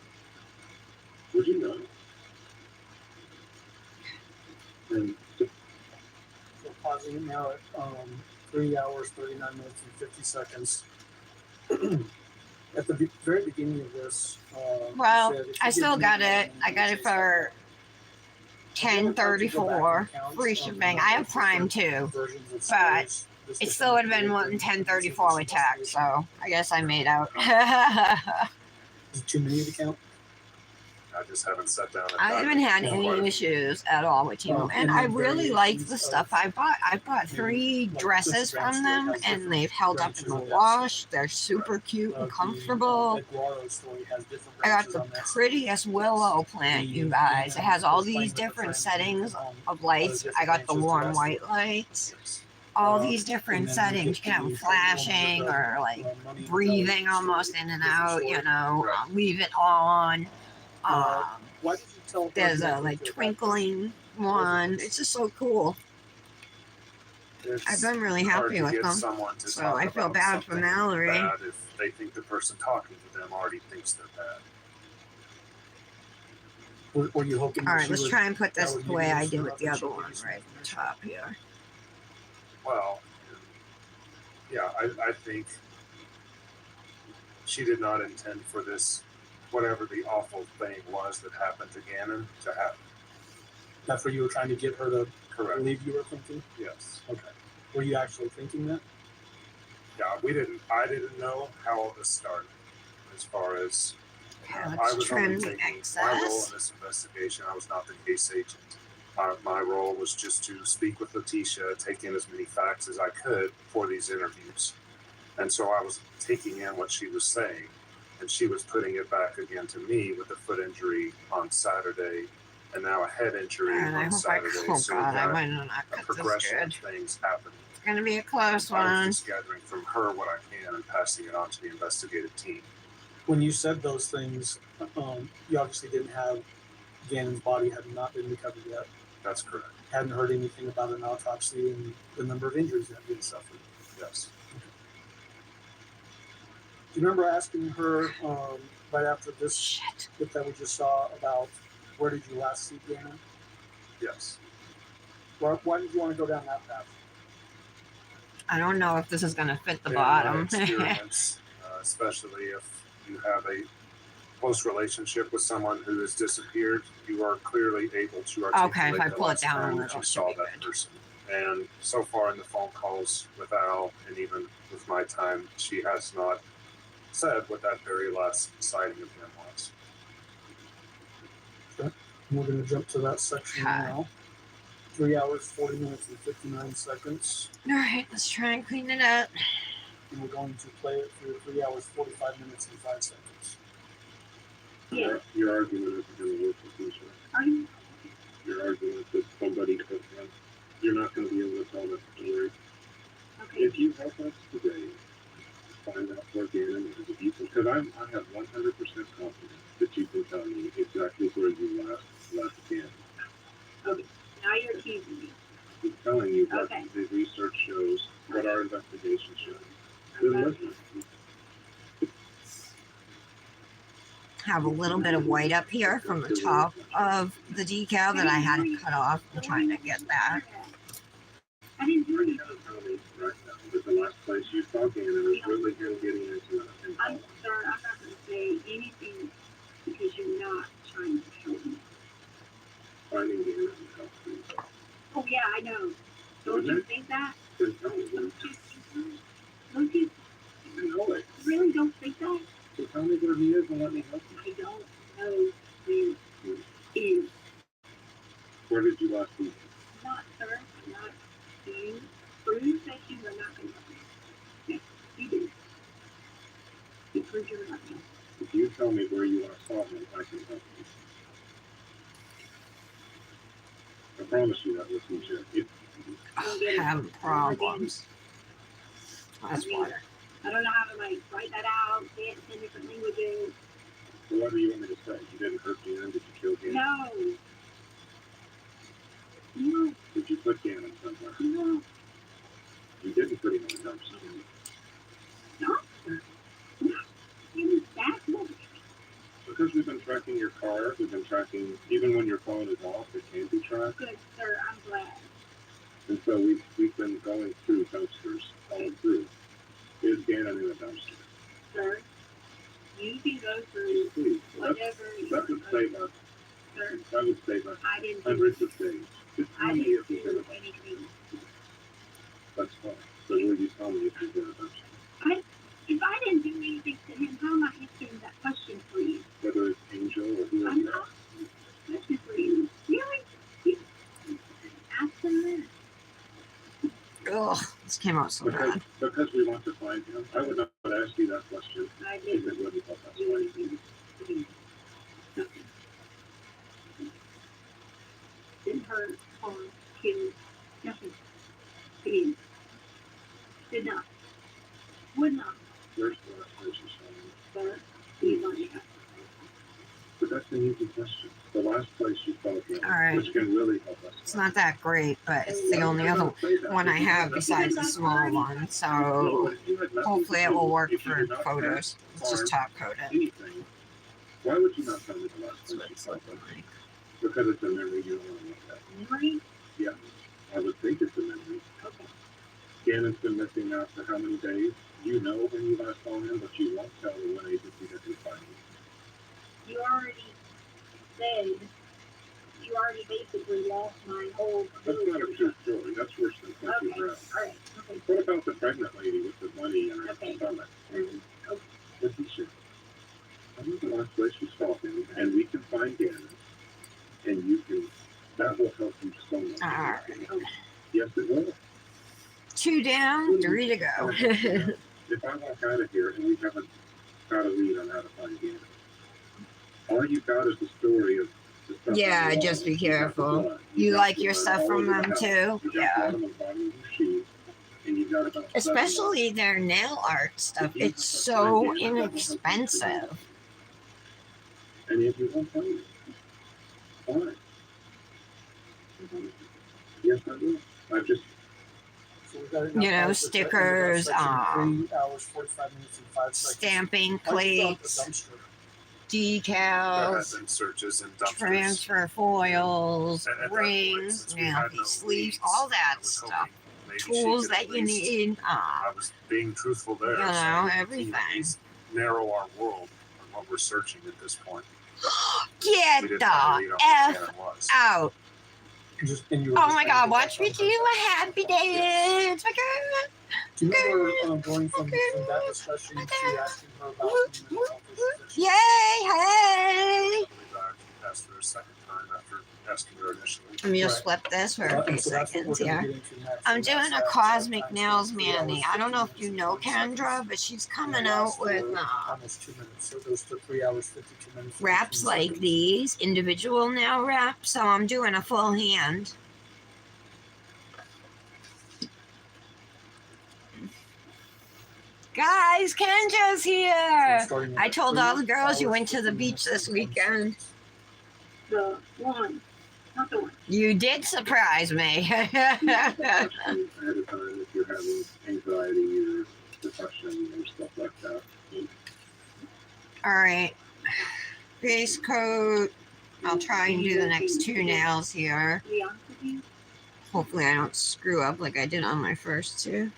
Would you not? And So pausing it now at 3 hours, 39 minutes, and 50 seconds. At the very beginning of this, Well, you said if I you still give got me it. I got it for $10.34 free shipping. I have Prime too, versions of but stories, this it still would have been different wanting versions of $10.34 with this tax. So I guess I made out. Is it too many to count? I just haven't sat down and I done haven't it. had any issues at all with Temu, and I really like the stuff I bought. I bought 3 dresses from them, and they've held up in the wash. They're super cute and comfortable. I got the prettiest willow plant, you guys. It has all these different settings of lights. I got the warm white lights. All these different settings. You can have them flashing or like breathing almost in and out, you know, leave it on. Why did you tell her There's you a were like good? twinkling one. It's just so cool. I've been really hard happy to with get them. someone to So talk I feel about bad for something Mallory. bad if they think the person talking to them already thinks they're bad. Were you hoping? All that right, she let's would- try and put this that would the way give you I some did with the information, other one, give you some right at the information? top here. Well, yeah, I think she did not intend for this, whatever the awful thing was that happened to Gannon, to happen. That's what you were trying to get her to Correct. believe you were thinking? Yes. Okay. Were you actually thinking that? Yeah, I didn't know how this started as far as Okay, I let's was trim only the taking my role in excess. this investigation. I was not the case agent. My role was just to speak with Letitia, take in as many facts as I could for these interviews. And so I was taking in what she was saying, and she was putting it back again to me with a foot injury on Saturday, and now a head injury And I on hope Saturday. oh So God, we've I got might not a cut this progression good. of things happening. It's gonna be a close I one. was just gathering from her what I can and passing it on to the investigative team. When you said those things, you obviously didn't have Gannon's body had not been recovered yet. That's correct. Hadn't heard anything about an autopsy and the number of injuries that he had suffered. Yes. Do you remember asking her right after this clip that we just saw about where did you last see Gannon? Yes. Why did you want to go down that path? I don't know if this is gonna fit the In my bottom. experience, especially if you have a close relationship with someone who has disappeared, you are clearly able to articulate Okay, if I the pull it last down a time little, that you it saw should be that person. And so far in the phone calls with Al, and even with my time, she has not said what that very last sighting of him was. Okay. We're going to jump to that section now. 3 hours, 40 minutes, and 59 seconds. All right, let's try and clean it up. And we're going to play it through 3 hours, 45 minutes, and 5 seconds. Your argument isn't going to work with you, sir. Your argument that somebody took him, you're not going to be able to tell that story. Okay. If you help us today find out where Gannon is, because I have 100% confidence that you can tell me exactly where you left Gannon. Okay. Now you're accusing me. I'm telling you what Okay. the research shows, what our investigation shows. Then listen. Have a little bit of white up here from the top of the decal that I had to cut off. I'm trying to get that. I didn't do anything. Right now, but the last place you saw Gannon is really him getting into it. I'm sorry, I'm not going to say anything because you're not trying to help me. Finding Gannon and helping. Oh yeah, I know. Don't you think that? Then tell me Don't you think that? Don't you You know it. really don't think that? So tell me where he is and let me help you. I don't know where he is. Where did you last see him? Not, sir. I'm not saying not going to help me. Yes, you do. You proved you're not going to. If you tell me where you last saw him, I can help you. I promise you that, listen to it. Having problems. That's water. I don't know how to like write that out, say it in 10 different languages. So what do you want me to say? You didn't hurt Gannon? Did you kill Gannon? No. No. Did you put Gannon somewhere? No. You didn't put him in the dumpster. No. No. It was that much. Because we've been tracking your car, we've been tracking, even when your phone is off, it can be tracked. Good, sir. I'm glad. And so we've been going through dumpsters all through. Is Gannon in a dumpster? Sir, you can go through Please, whatever that would save us. Sir, That would save us I didn't do hundreds of days. Just tell I me didn't if he's in do a dumpster. anything. That's fine. So will you tell me if he's in a dumpster? If I didn't do anything to him, how am I answering that question for you? Whether it's Angel or whoever. I'm not asking for you. Really? You ask him that. Ugh, this came out so bad. Because we want to find him. I would not ask you that question I if didn't it wouldn't help us do find him. anything. Nothing. Didn't hurt, harm, kill, nothing. Didn't. Did not. Would not. Where's the last place you saw him? Sir, he's on the But that's an easy question. The last place you saw him, All right. which can really help us. It's not that great, but it's the only other one I have besides the small one. So hopefully it will work for photos. It's just top coated. Anything. Why would you not tell me the last That's what place you it's saw looking him? like. Because it's a memory you don't want to look at. memory? Yeah, I would think it's a memory. Okay. Gannon's been missing now for how many days? You know when you last saw him, but you won't tell the one agency that can find him. You already said, you already basically lost my whole That's not a true story. That's worse than Quincy Okay, Brown. alright, okay. What about the pregnant lady with the money in her Okay. stomach? Okay. Letitia, tell me the last place you saw him, and we can find Gannon, and you can, that will help you so much. All right. Yes, it will. 2 down, 3 to go. If I walk out of here and we haven't got a lead on how to find Gannon, all you got is the story of the stuff. Yeah, on the just wall. be You got the careful. blood. You got like the your blood stuff all from over the them house. too? You got Yeah. blood on the bottom of your shoes, and you got about 7 Especially their nail art stuff. It's so inexpensive. And if you won't tell me, fine. Yes, I will. I just, So we got it You now, know, guys. It's stickers, section 3 hours, 45 minutes, and 5 seconds. Stamping Why'd you drop the plates, dumpster? There have decals, been searches in dumpsters. transfer foils, At that point, rings, since we you know, had no sleeves, leads, all I that was stuff. hoping maybe she Tools could that at you least- need. I was being truthful there. You know, so everything. at least narrow our world on what we're searching at this point. Get We didn't the have a lead on what F Gannon was. out. And you were Oh just my trying god, to watch get me that do a happy dance. My God. Do you remember going from that discussion to asking her about the mental health issues? Yay, hey. I believe I asked her a second time after asking her initially. Let me just Right. flip this for a Well, few and so that's what we're seconds gonna here. get into next. I'm and doing that's a that Cosmic times Nails 3 hours, Manny. I don't know if 52 you minutes, know and 20 Kendra, seconds. but she's And coming the out last with almost 2 minutes. So it goes to 3 hours, 52 minutes. and wraps 18 like seconds. these, individual nail wraps. So I'm doing a full hand. Guys, Kendra's So here. starting I at told 3 all the girls you hours, went to the 50 beach minutes, this and 20 weekend. seconds. The one, not the one. You did surprise me. questions ahead of time if you're having anxiety or depression or stuff like that. All right. Base coat. I'll try and do the next 2 nails here. To be honest with you, Hopefully I don't screw up like I did on my first 2.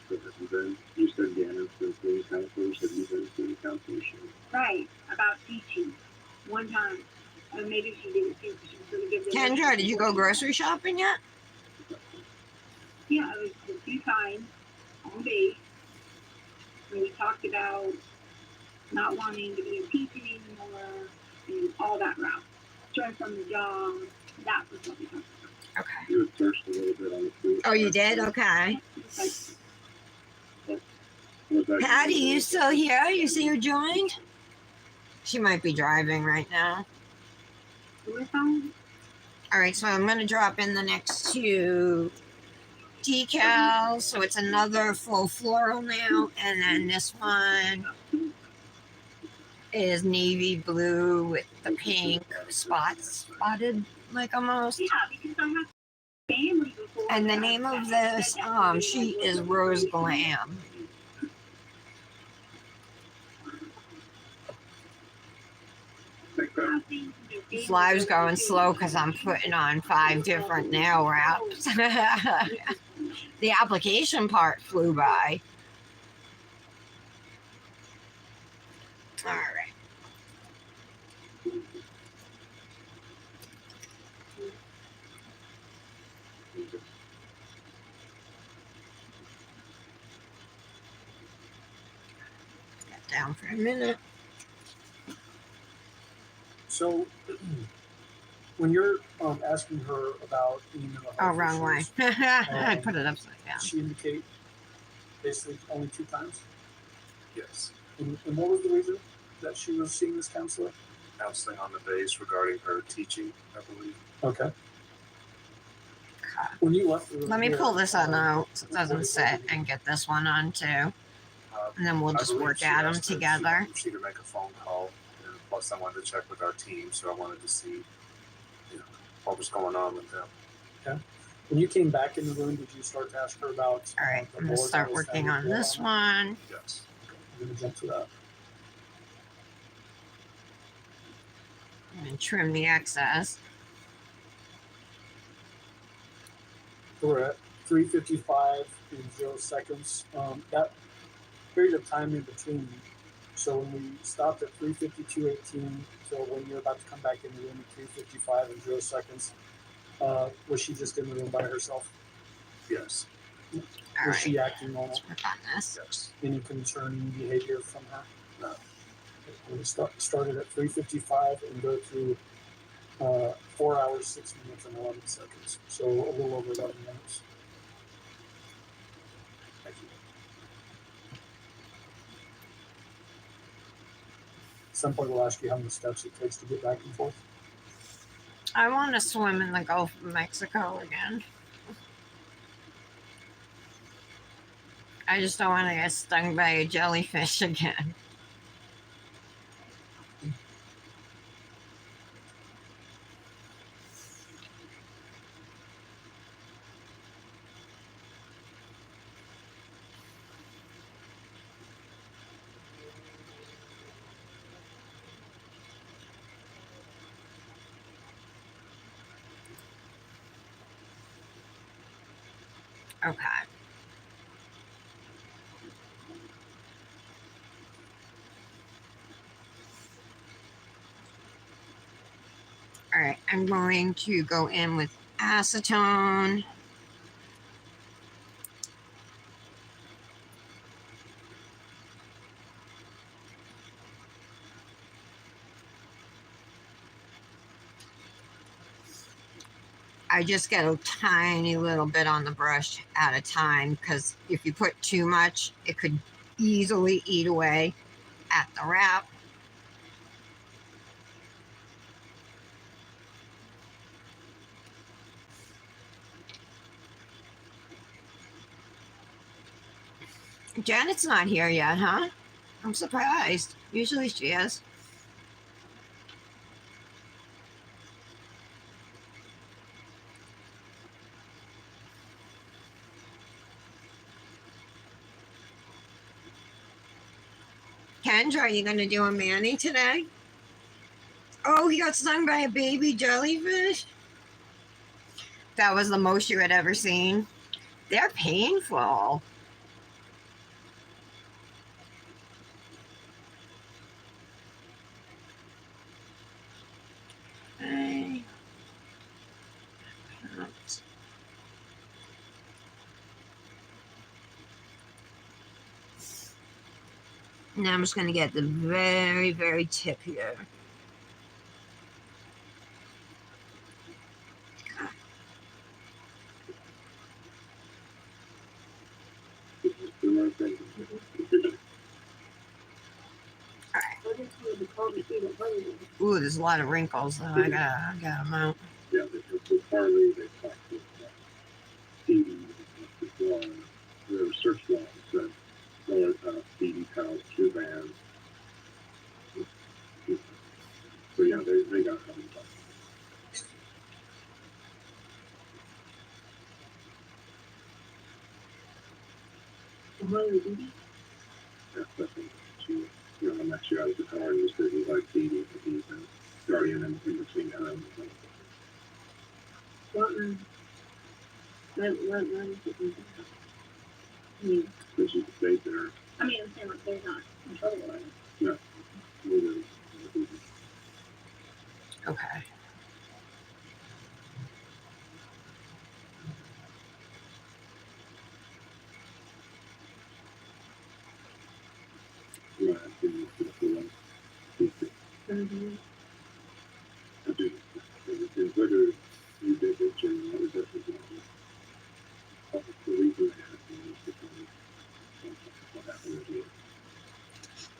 So have you been, you said Gannon's been seeing counselors, have you been seeing counselors? right, about teaching, one time. Or maybe she didn't think she was going to give the Kendra, did you go grocery shopping yet? Yeah, it was a few times on base. And we talked about not wanting to be in teaching anymore and all that route. Stress on the job, that was what we talked about. Okay. He was first a little bit on the food. Oh, you did? Okay. Patty, you still here? You see who joined? She might be driving right now. All right, so I'm going to drop in the next two decals. So it's another full floral now. And then this one is navy blue with the pink spots, spotted like almost. Yeah, because I have family before. And the name of this sheet is Rose Glam. This live's going slow because I'm putting on 5 different nail wraps. The application part flew by. All right. Get down for a minute. So, when you're asking her about any mental Oh, health wrong way. issues, I put it upside down. she indicate basically only 2 times. Yes. And what was the reason that she was seeing this counselor? Counseling on the base regarding her teaching, I believe. Okay. When you left the room Let me here, pull this on out so it doesn't sit and get this one on too. And then we'll I just believe work she at them asked that together. She could make a phone call, and plus I wanted to check with our team, so I wanted to see, you know, what was going on with them. Okay. When you came back in the room, did you start to ask her about? All right, the I'm going to board start that was working found on this one. Yes. I'm going to jump to that. And trim the excess. We're at 3:55 in 0 seconds. That period of time in between. So when we stopped at 3:52:18, so when you're about to come back in the room at 3:55 in 0 seconds, was she just in the room by herself? Yes. All Was right, she acting on let's work on this. Yes. any concerning behavior from her? No. We started at 3:55 and go through 4 hours, 6 minutes, and 11 seconds. So a little over 11 minutes. Thank you. At some point, we'll ask you how many steps it takes to get back and forth. I want to swim in the Gulf of Mexico again. I just don't want to get stung by a jellyfish again. Okay. All right, I'm going to go in with acetone. I just get a tiny little bit on the brush at a time because if you put too much, it could easily eat away at the wrap. Janet's not here yet, huh? I'm surprised. Usually she is. Kendra, are you going to do a mani today? Oh, he got stung by a baby jellyfish? That was the most you had ever seen? They're painful. Now I'm just going to get the very, very tip here. The right thing. I just wanted to call to see what weather it was. Ooh, there's a lot of wrinkles though. I got them out. Yeah, the Farley, they talked with Stevie, their search logs that Stevie Powell's two bands. So yeah, they got coming back. The weather did it. That's definitely she, I met you out at the car and just said he liked Stevie, but he's a guardian in between times. What room? What is it? I mean, So she stayed there. I'm saying like they're not in trouble, right? No. Neither. Okay. Yeah, I think it's the one. Mm-hmm. I do. And whether you did it or not, it doesn't matter. The reason I have to is because what happened with you.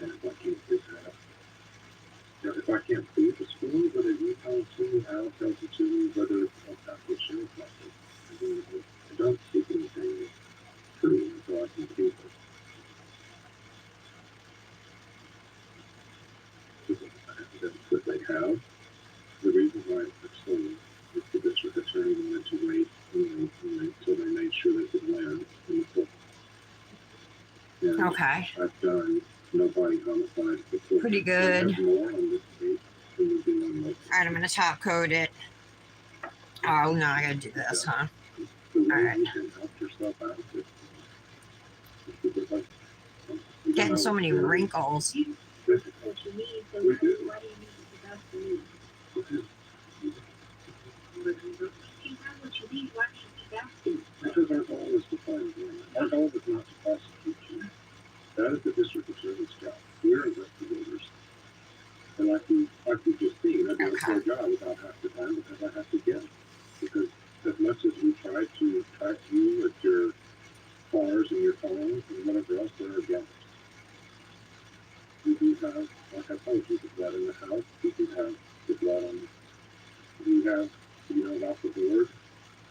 And if I can't figure it out, if I can't prove the story, whether you tell it to me, Al tells it to me, whether it's what shows like it, I don't take anything true until I can prove it. That they have. The reason why it's so is the district attorney wanted to wait until they made sure they could win in the court. And Okay. I've done nobody homicides before. Pretty good. More on this case than we do on this. All right, I'm gonna top coat it. Oh no, I gotta do this, huh? The way All right. you can help yourself out is because like, Getting so many wrinkles. What you need, so We do. why do you need it the best for me? You have what you need, why do you keep asking? Because our goal is to find him. Our goal is not to prosecute you. That is the district attorney's job. We're investigators. And like we just seen, I do a poor job about half the time because I have to guess. Because as much as we try to track you with your cars and your phones and whatever else, there are gaps. We do have, like I told you, the blood in the house. We do have the blood on. We have, about the board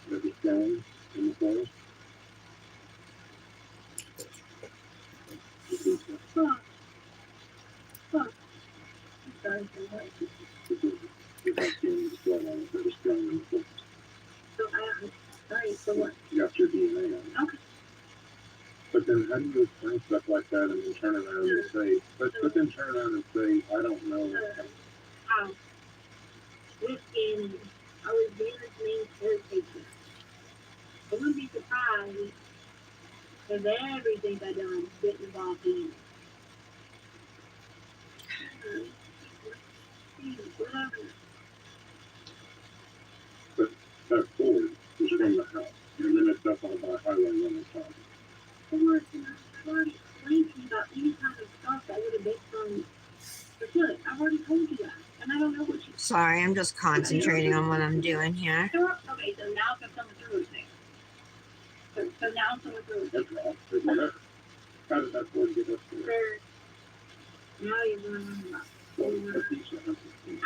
that was thrown in the forest. Huh. I'm sorry for what? You have the blood on it that was thrown in the forest. So sorry for what? You got your DNA on it. Okay. But then how do you explain stuff like that and then turn around and say, but then turn around and say, I don't know. Within, I was Vanna's main caretaker. I wouldn't be surprised if everything I done didn't involve him. Whatever. But that Ford was from the house. And then it's up on the highway on the side. Or I've already explained to you about any kind of stuff that would have been from the foot. I've already told you that. And I don't know what you. Sorry, I'm just concentrating on what I'm doing here. Okay, so now I'm coming through with things. So now I'm coming through with things. That's wrong. But whatever. How did that Ford get up there? Now you're going on about board.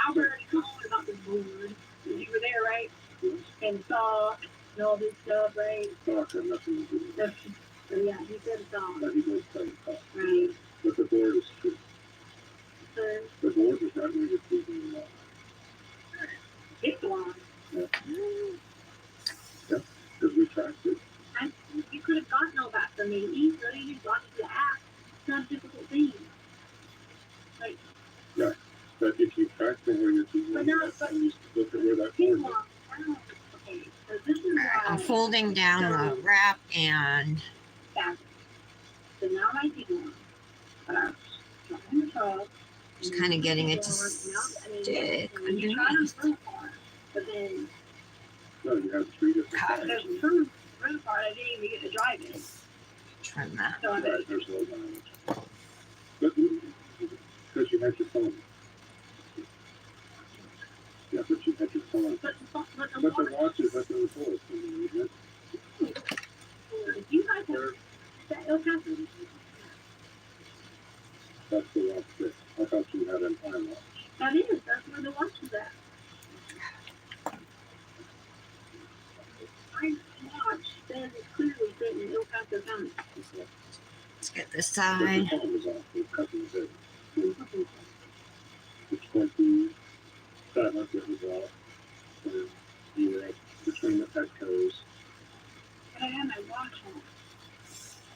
Albert already told me about this board. You were there, right? Yes. And saw and all this stuff, right? Talk had nothing to do with it. So yeah, he said it's all. But he did say talk. Right. But the board is true. So The board is not going to be the law. it's long. Yeah. Yeah. Because we tracked it. You could have gotten all that from me easily. You got to the app. It's not a difficult thing. Like, Yeah. But if you track the where you're doing But no, it, but- and you look at where that people board is. okay, so this is why I'm folding down the wrap and back. So now my people are in the truck. just kind of getting it to stick You try to underneath. run far, but then No, you have three different Cut. there's sections. some run far I didn't even get to drive it. Trim that. So I bet Right, there's no line. But because you had your phone. Yeah, but you had your phone. but the But water, the watch is up in the forest. I mean, if you guys have That El Paso. That's the watch that I thought you had in Pine Watch. That is. That's where the watch is at. My watch says it's clearly written in El Paso County. Let's get this The side. phone was off with cutting the the 27th it was off. And you were up between the Petcos. But I had my watch on.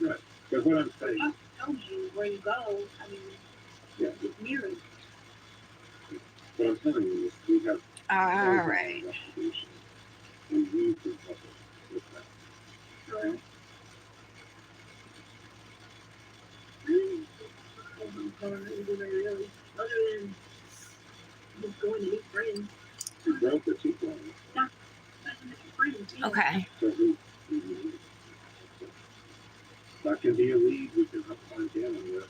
Right. But what I'm saying, I told you where you go. I mean, yeah, it's mirrored. what I'm telling you is we have All right. investigation. And you can help us with that. So, I don't know anywhere really, other than just going to meet friends. You broke the sequence. Not meet friends. Yeah. Okay. So that can be a lead we can help find Gannon with.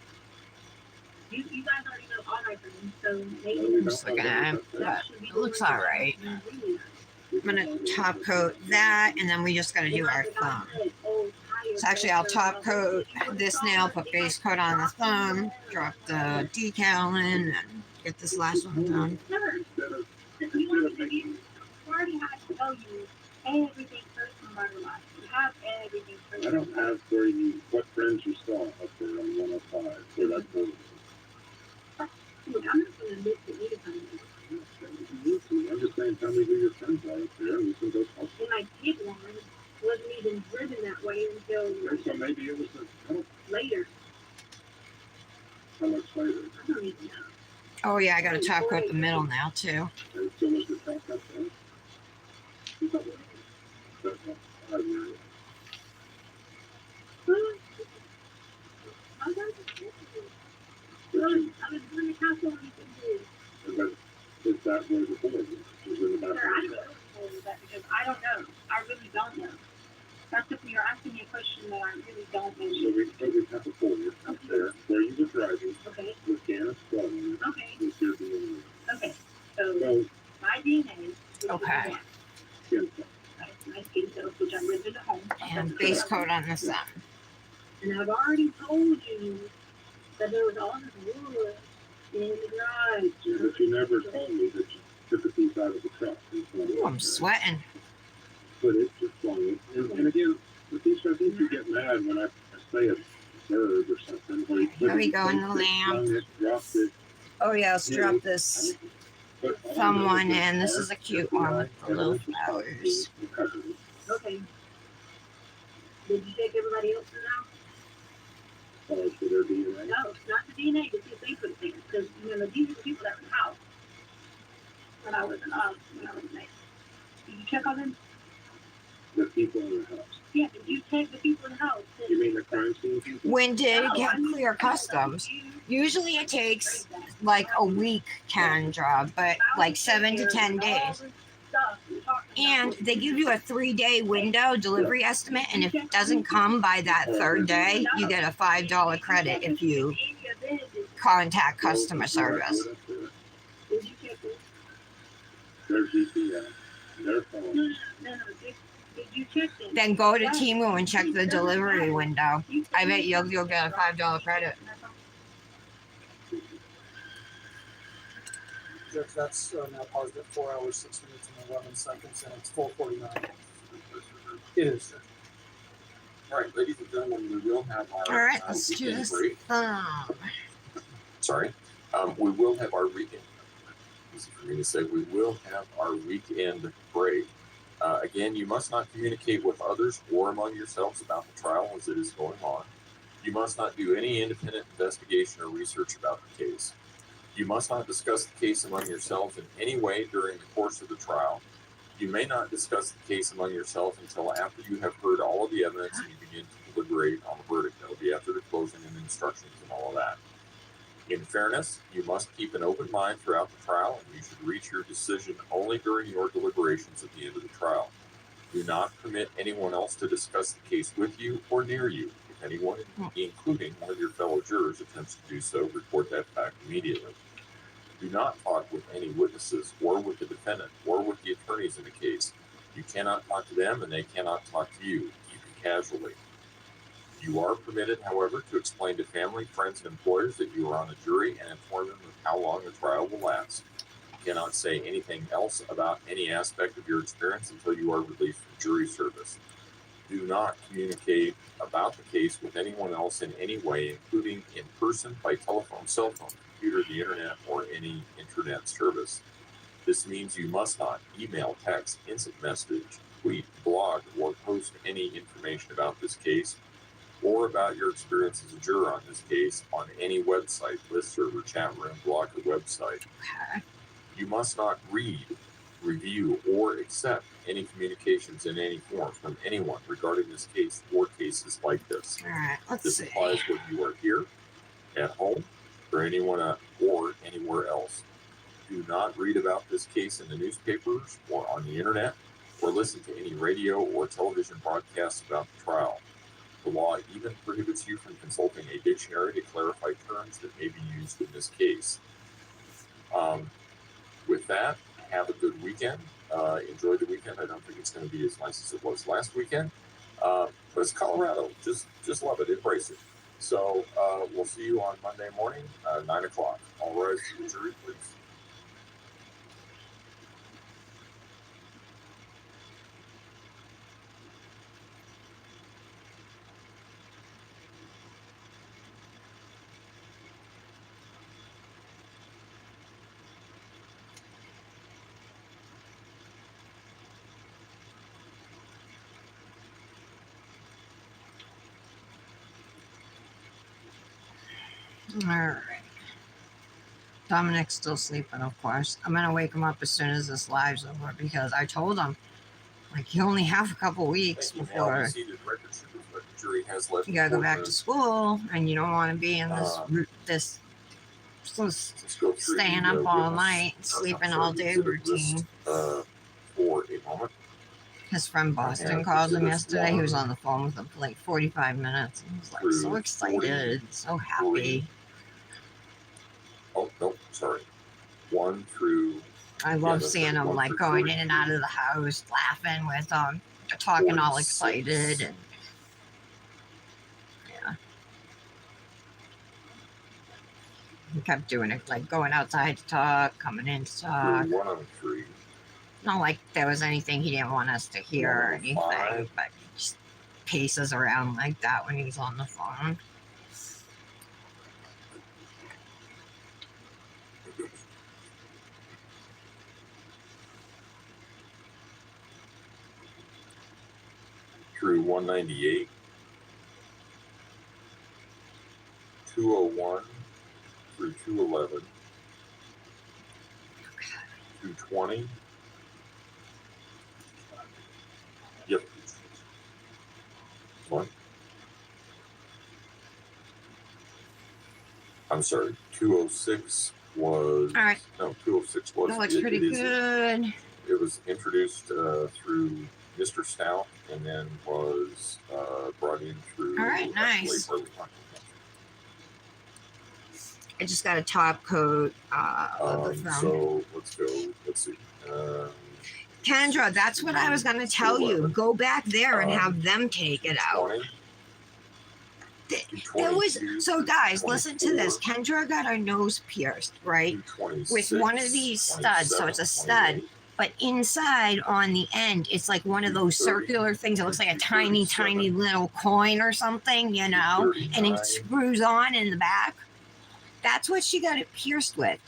You guys already know all my friends, so No, maybe we Just don't looking know at that. that. should be It looks all right. Really. I'm gonna top coat that, and then we just gotta do our thumb. So actually, I'll top coat this nail, put base coat on the thumb, drop the decal in, and get this last one done. Instead of making I already have to tell you everything first no matter what. You have everything first. I don't have where you, what friends you saw up there on 105, where that was. Look, I'm not going to admit to anything. I'm just saying, tell me who your friends are up there, and we can go talk. And my kid one wasn't even driven that way until Okay, so maybe it was later. how much later? I don't even know. Oh yeah, I gotta top coat the middle now too. And so was the top up there? But, I don't know. I was But you- in the castle when you can do. but is that where the board is? Is in the Sir, back? I don't know that because I don't know. I really don't know. That's if you're asking me a question that I really don't So know. we have a board up there where you were driving Okay, with Gannis blood on it. okay, Was your DNA. okay. So So, my DNA is Okay. skin tone. my skin cells, which I lived at home. And base coat on the thumb. And I've already told you that there was all this wood in the garage. But you never told me that you took a piece out of the truck. Ooh, I'm sweating. But it's just funny. And again, with these, I think you get mad when I say a verb or something. Where you Here we go in the lamp. It, dropped it. Oh yeah, let's drop this But all I thumb know one is in. that This is a cute one with the little flowers. Okay. Did you take everybody else's out? For their DNA. No, not the DNA, but see if they put it there. Because, you know, these are the people that were in the house. When I was in there. Did you check on them? The people in the house. Yeah, did you check the people in the house? You mean the crime scene people? When did it get clear customs? Usually it takes like a week, Kendra, but like 7 to 10 days. And they give you a 3-day window delivery estimate, and if it doesn't come by that 3rd day, you get a $5 credit if you contact customer service. Did you check it? Their GPS. Their phone. No. Did you check them? Then go to Temu and check the delivery window. I bet you'll get a $5 credit. Judge, that's now paused at 4 hours, 6 minutes, and 11 seconds, and it's 4:49. It is. All right, ladies and gentlemen, we will have our All right, let's do weekend this break. thumb. Sorry, we will have our weekend. Easy for me to say. We will have our weekend break. Again, you must not communicate with others or among yourselves about the trial as it is going on. You must not do any independent investigation or research about the case. You must not discuss the case among yourselves in any way during the course of the trial. You may not discuss the case among yourselves until after you have heard all of the evidence and you begin to deliberate on the verdict. That will be after the closing and instructions and all of that. In fairness, you must keep an open mind throughout the trial, and you should reach your decision only during your deliberations at the end of the trial. Do not permit anyone else to discuss the case with you or near you. If anyone, including one of your fellow jurors, attempts to do so, report that fact immediately. Do not talk with any witnesses or with the defendant or with the attorneys in the case. You cannot talk to them and they cannot talk to you, even casually. You are permitted, however, to explain to family, friends, and employers that you are on the jury and inform them of how long the trial will last. You cannot say anything else about any aspect of your experience until you are released from jury service. Do not communicate about the case with anyone else in any way, including in person, by telephone, cell phone, computer, the internet, or any internet service. This means you must not email, text, instant message, tweet, blog, or post any information about this case or about your experience as a juror on this case on any website, listserv, or chat room, blog, or website. You must not read, review, or accept any communications in any form from anyone regarding this case or cases like this. All right, let's This see. applies whether you are here, at home, or anyone or anywhere else. Do not read about this case in the newspapers or on the internet, or listen to any radio or television broadcasts about the trial. The law even prohibits you from consulting a dictionary to clarify terms that may be used in this case. With that, have a good weekend. Enjoy the weekend. I don't think it's going to be as nice as it was last weekend, but it's Colorado. Just love it. Embrace it. So we'll see you on Monday morning, 9 o'clock. All rise to the jury, please. All right. Dominic's still sleeping, of course. I'm going to wake him up as soon as this live's over because I told him, like, you only have a couple weeks before Jury has left you got to go back to school and you don't want to be in this staying up all night, sleeping all day routine. For a moment. His friend Boston called him yesterday. He was on the phone with him for like 45 minutes. And he was like so excited, so happy. Oh, no, sorry. 1 through... I love seeing him like going in and out of the house, laughing with them, talking all excited. And yeah. He kept doing it, like going outside to talk, coming in to talk. 103. Not like there was anything he didn't want us to hear or anything, but he just paces around like that when he's on the phone. Through 198, 201 through 211, 220. Yep. What? I'm sorry. 206 was. All right. No, 206 was. That looks pretty good. It was introduced through Mr. Stout and then was brought in through. All right, nice. I just got a top coat of the film. So let's go. Let's see. Kendra, that's what I was going to tell you. Go back there and have them take it out. There was so guys, listen to this. Kendra got her nose pierced, right? With one of these studs. So it's a stud. But inside on the end, it's like one of those circular things. It looks like a tiny, tiny little coin or something, you know, and it screws on in the back. That's what she got it pierced with.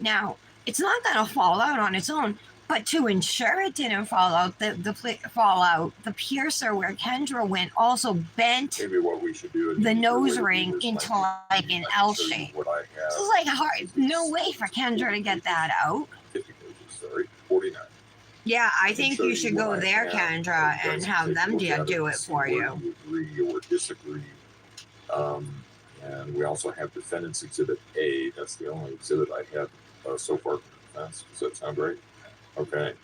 Now, it's not going to fall out on its own, but to ensure it didn't fall out, the piercer where Kendra went also bent maybe what we should do the nose ring into like an L shape. So it's like hard, no way for Kendra to get that out. 50 pages, sorry, 49. Yeah, I think you should go there, Kendra, and have them do it for you. Agree or disagree. And we also have Defendant's Exhibit A. That's the only exhibit I have so far for defense. Does that sound right? Okay.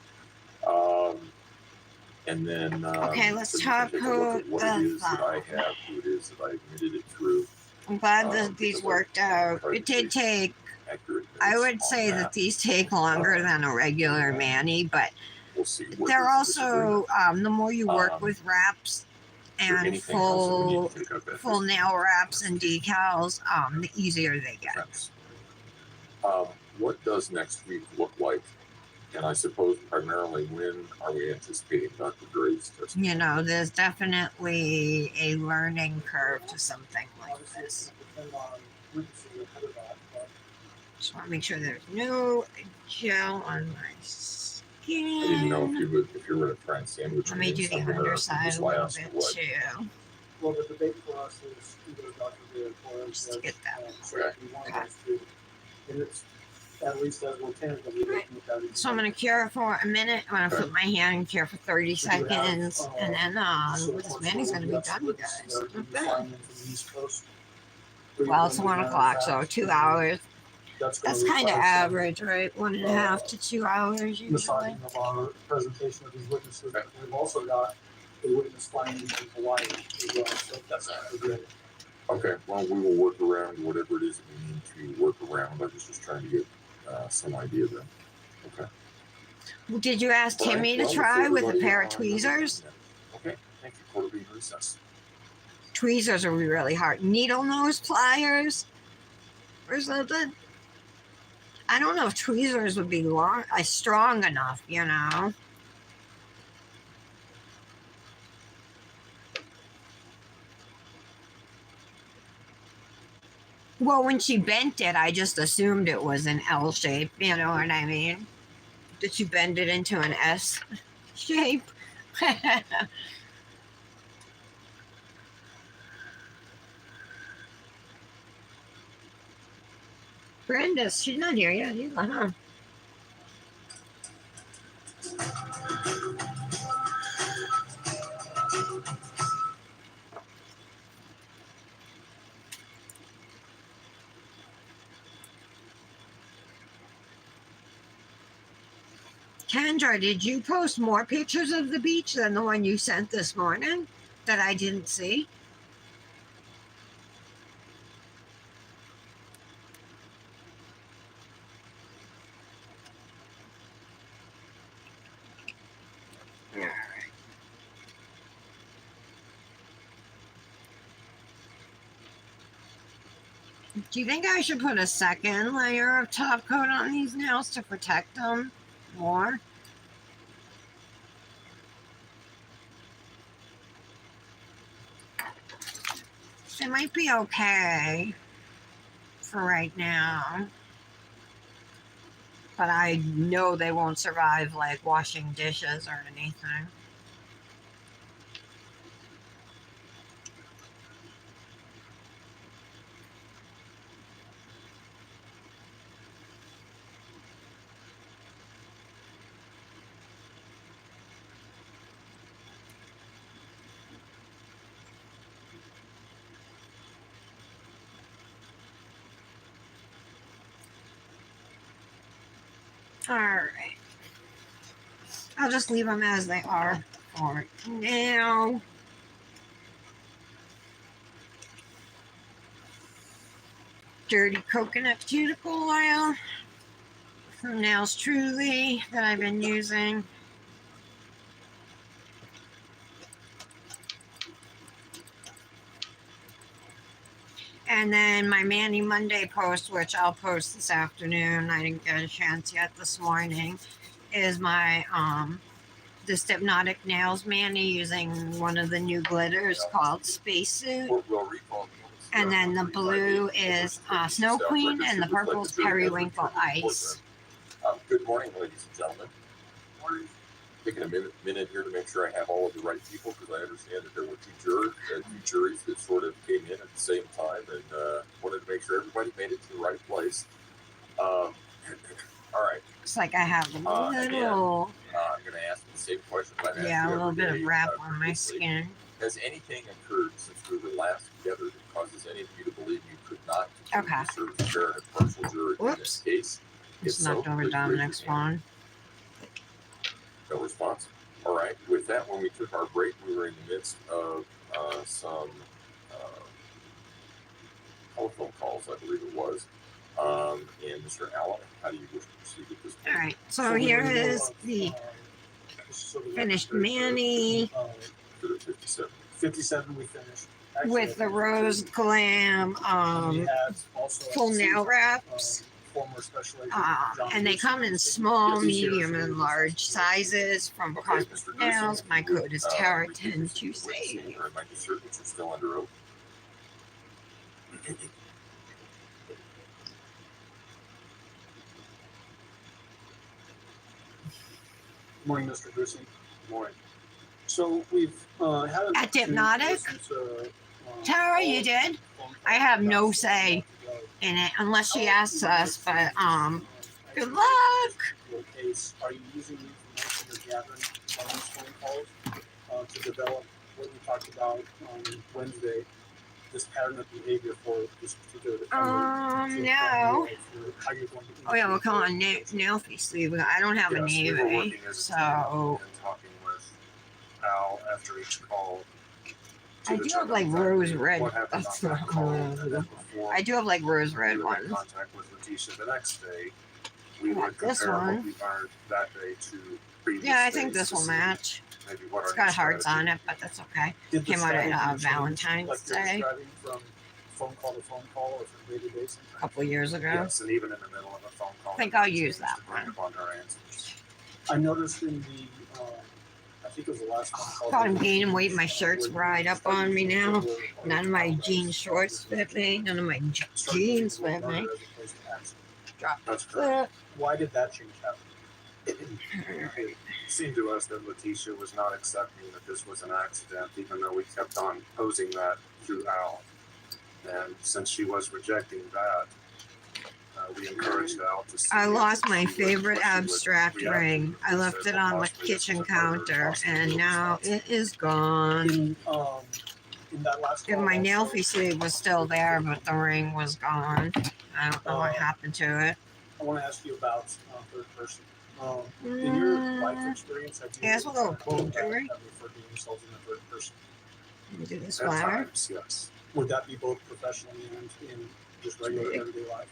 And then okay, let's talk about what it is that I have, who it is that I admitted it through. I'm glad that these worked out. It did take, I would say that these take longer than a regular Manny, but we'll see. They're also, the more you work with wraps, and anything else that we need full to take up at full this nail wraps and decals, the easier they get. defense? What does next week look like? And I suppose primarily when are we anticipating Dr. Gray's testimony? You know, there's definitely a learning curve to something like this. Depend on witnesses ahead of that, but Just want to make sure there's no gel on my skin. I didn't know if you were going to try and sandwich Let it me in do the somewhere underside just a little last bit what? too. well, the debate for us is either Dr. Gray or Just to get that. so it'd be one of those two. And it's at least as we're tentatively looking at that. So I'm gonna cure it for a minute. I'm gonna put my hand in cure for 30 seconds, and then this Manny's gonna be done, you guys. Not bad. Well, it's 1 o'clock, so 2 hours. That's kind of average, right? 1.5 to 2 hours The usually. signing of our presentation of these witnesses. We've also got a witness finding in Hawaii as well, so that's good. Okay, well, we will work around whatever it is that we need to work around. I was just trying to get some idea then. Okay. Did you ask All right, Timmy well, to if try with a everybody, pair of tweezers? Okay, thank you. Court will be in recess. Tweezers are really hard. Needle nose pliers or something. I don't know if tweezers would be strong enough, you know. Well, when she bent it, I just assumed it was an L shape, you know what I mean? Did she bend it into an S shape? Brenda, she's not here yet either, huh? Kendra, did you post more pictures of the beach than the one you sent this morning that I didn't see? Do you think I should put a second layer of top coat on these nails to protect them more? It might be okay for right now, but I know they won't survive like washing dishes or anything. All right. I'll just leave them as they are for now. Dirty coconut cuticle oil from Nails Truly that I've been using. And then my Manny Monday post, which I'll post this afternoon, I didn't get a chance yet this morning, is my the Hypnotic Nails Manny using one of the new glitters called Spacesuit. And then the blue is Snow Queen and the purple is Periwinkle Ice. Good morning, ladies and gentlemen. Taking a minute here to make sure I have all of the right people, because I understand that there were two juries that sort of came in at the same time, and wanted to make sure everybody made it to the right place. All right. Looks like I have a little. I'm going to ask the same question I've asked Yeah, a you little every bit of day, wrap on my previously. skin. Has anything occurred since we were last together that causes any of you to believe you could not continue to serve as chair and impartial jury in this case? If Just so, knocked over please raise Dominic's your hand. phone. No response. All right. With that, when we took our break, we were in the midst of some telephone calls, I believe it was. And Mr. Allen, how do you wish to proceed at this point? All right, so here is the finished Manny. 57. 57 we finished. Actually, I with the think rose 50. glam, And we had also full at the nail same wraps. time, former special agent John And they Lewis come in Johnson. small, He's here medium, for and this large afternoon. sizes from Okay, Cosmic Mr. Nails. Grusin, My if you would, code is repeat Tara10 this to witnessing, save. or making certain that you're still under oath. Good morning, Mr. Grusin. Good morning. So we've had an At Hypnotic? Tara, you did? I have no say in it unless she asks us, but good luck. Case, are you using the information you're gathering on these phone calls to develop what we talked about on Wednesday, this pattern of behavior for this particular defendant? No. How you're going to Oh yeah, we'll call on Nailfy Sleeve. I don't have a Yes, we were name, working as a so team and talking with Al after each call. to I do have determine like exactly rose red. what happened That's on that not call, and then before I do have like rose red we would make ones. contact with Letitia the next day, we I got would this compare one. what we learned that day to previous Yeah, I think days this to will see match. maybe what It's our got new hearts on strategy it, but that's okay. Did the Came out strategy at change, Valentine's like you're Day describing, from phone call to phone call or from day to day a sometimes? couple years ago. Yes, and even in the middle of a phone call. I think it I'll would use change that depending one. upon her answers. I noticed in the, I think it was the last phone call. God, I'm gaining weight. My shirts ride up on me now. None of my jean shorts fit me. None of my jeans fit me. Drop That's the correct. Why did that change happen? It seemed to us that Letitia was not accepting that this was an accident, even though we kept on posing that through Al. And since she was rejecting that, we encouraged Al to see I if lost my she would- favorite what she would abstract react to ring. I if left said, it well, on the possibly this kitchen was a murder, counter, possibly and it was now not. it is gone. In that last If call, my also, Nailfy sleeve was still there, but the ring was gone. I don't know what happened to it. I want to ask you about third person. In your life experience, have you Yeah, it's a little cool, that have jewelry. referred to yourselves in the third person? Let me do this At flower. times, yes. Would that be both professionally and in just regular everyday life?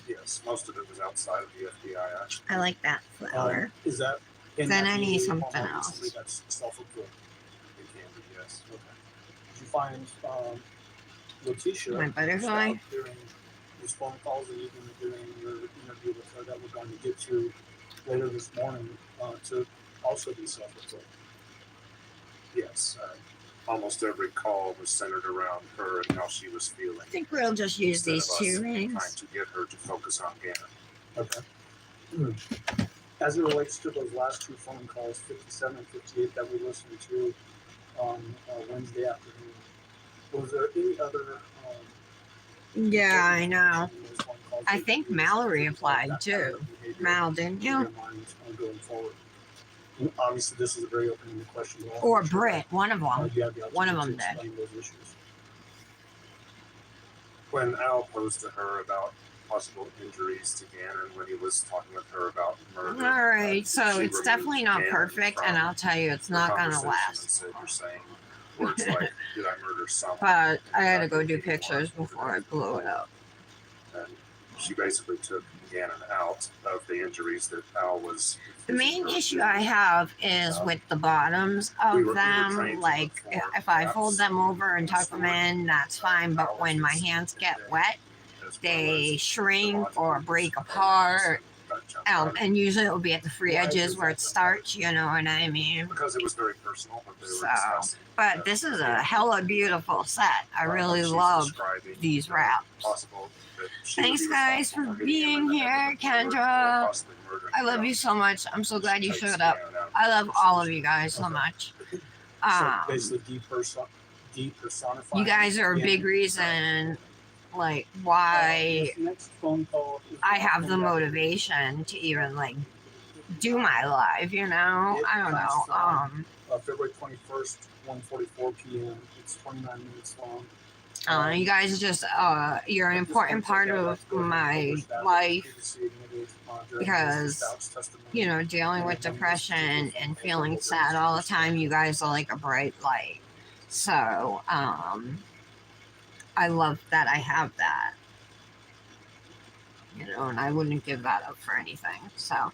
Yes, most of it was outside of the FBI, actually. I like that flower. Is that? Then that I be need something almost somebody else. That's self-employed. It can be, yes. Okay. Did you find Letitia My butterfly? reached out during these phone calls and even during your interview with her that we're going to get to later this morning to also be self-employed? Yes. Almost every call was centered around her and how she was feeling. I think we'll just use instead these of us two trying rings. to get her to focus on Gannon. Okay. As it relates to those last two phone calls, 57 and 58, that we listened to on Wednesday afternoon, was there any other? Yeah, I know. in those phone calls I that think you Mallory developed applied that pattern too. of behavior Mal, didn't in your you? mind, going forward? And obviously, this is a very open question. We'll Or make sure Britt, one of that, them. you have the One of opportunity them to did. explain those issues. When Al posed to her about possible injuries to Gannon, when he was talking with her about murder. All right, so she it's definitely not removed perfect, Gannon and from I'll tell you, it's the not gonna conversation last. And said, you're saying words like, did I murder someone? But I gotta go do Anyone pictures over before I there. blow it up. And she basically took Gannon out of the injuries that Al was. The main accusing her issue of. I have is with the bottoms We of were them. trained to Like, look for if I gaps fold them over and in tuck them in, that's fine. But when my hands get wet, as well they as shrink or neurological break disorders apart. that jumped out at And usually it will be at the free Why edges does where that it jump starts, you know what I mean? because it was very personal what they were So, discussing. but this is a hella beautiful set. I really She's love describing, these you know, wraps. possible that she would Thanks, be guys, responsible for getting being him here, and Kendra. possibly murdering I love him. you so much. I'm so glad you She showed takes up. Gannon out of I the love all of conversation. you guys so Okay. much. So basically, depersonifying. You guys are a big Gannon. reason, like, why This next phone call is I have the from that- motivation to even, like, do my live, you know? I don't know. February 21st, 1:44 p.m. It's 29 minutes long. You guys are just, you're an important part of my life because, you know, dealing with depression and feeling sad all the time, you guys are like a bright light. So, I love that I have that, you know, and I wouldn't give that up for anything. So,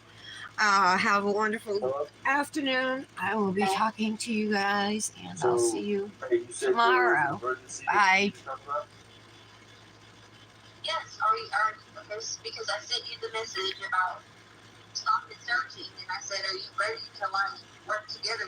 Have a wonderful afternoon. I will be talking to you guys, and I'll see you tomorrow. Bye. Yes, because I sent you the message about stopping searching, and I said, are you ready to like work together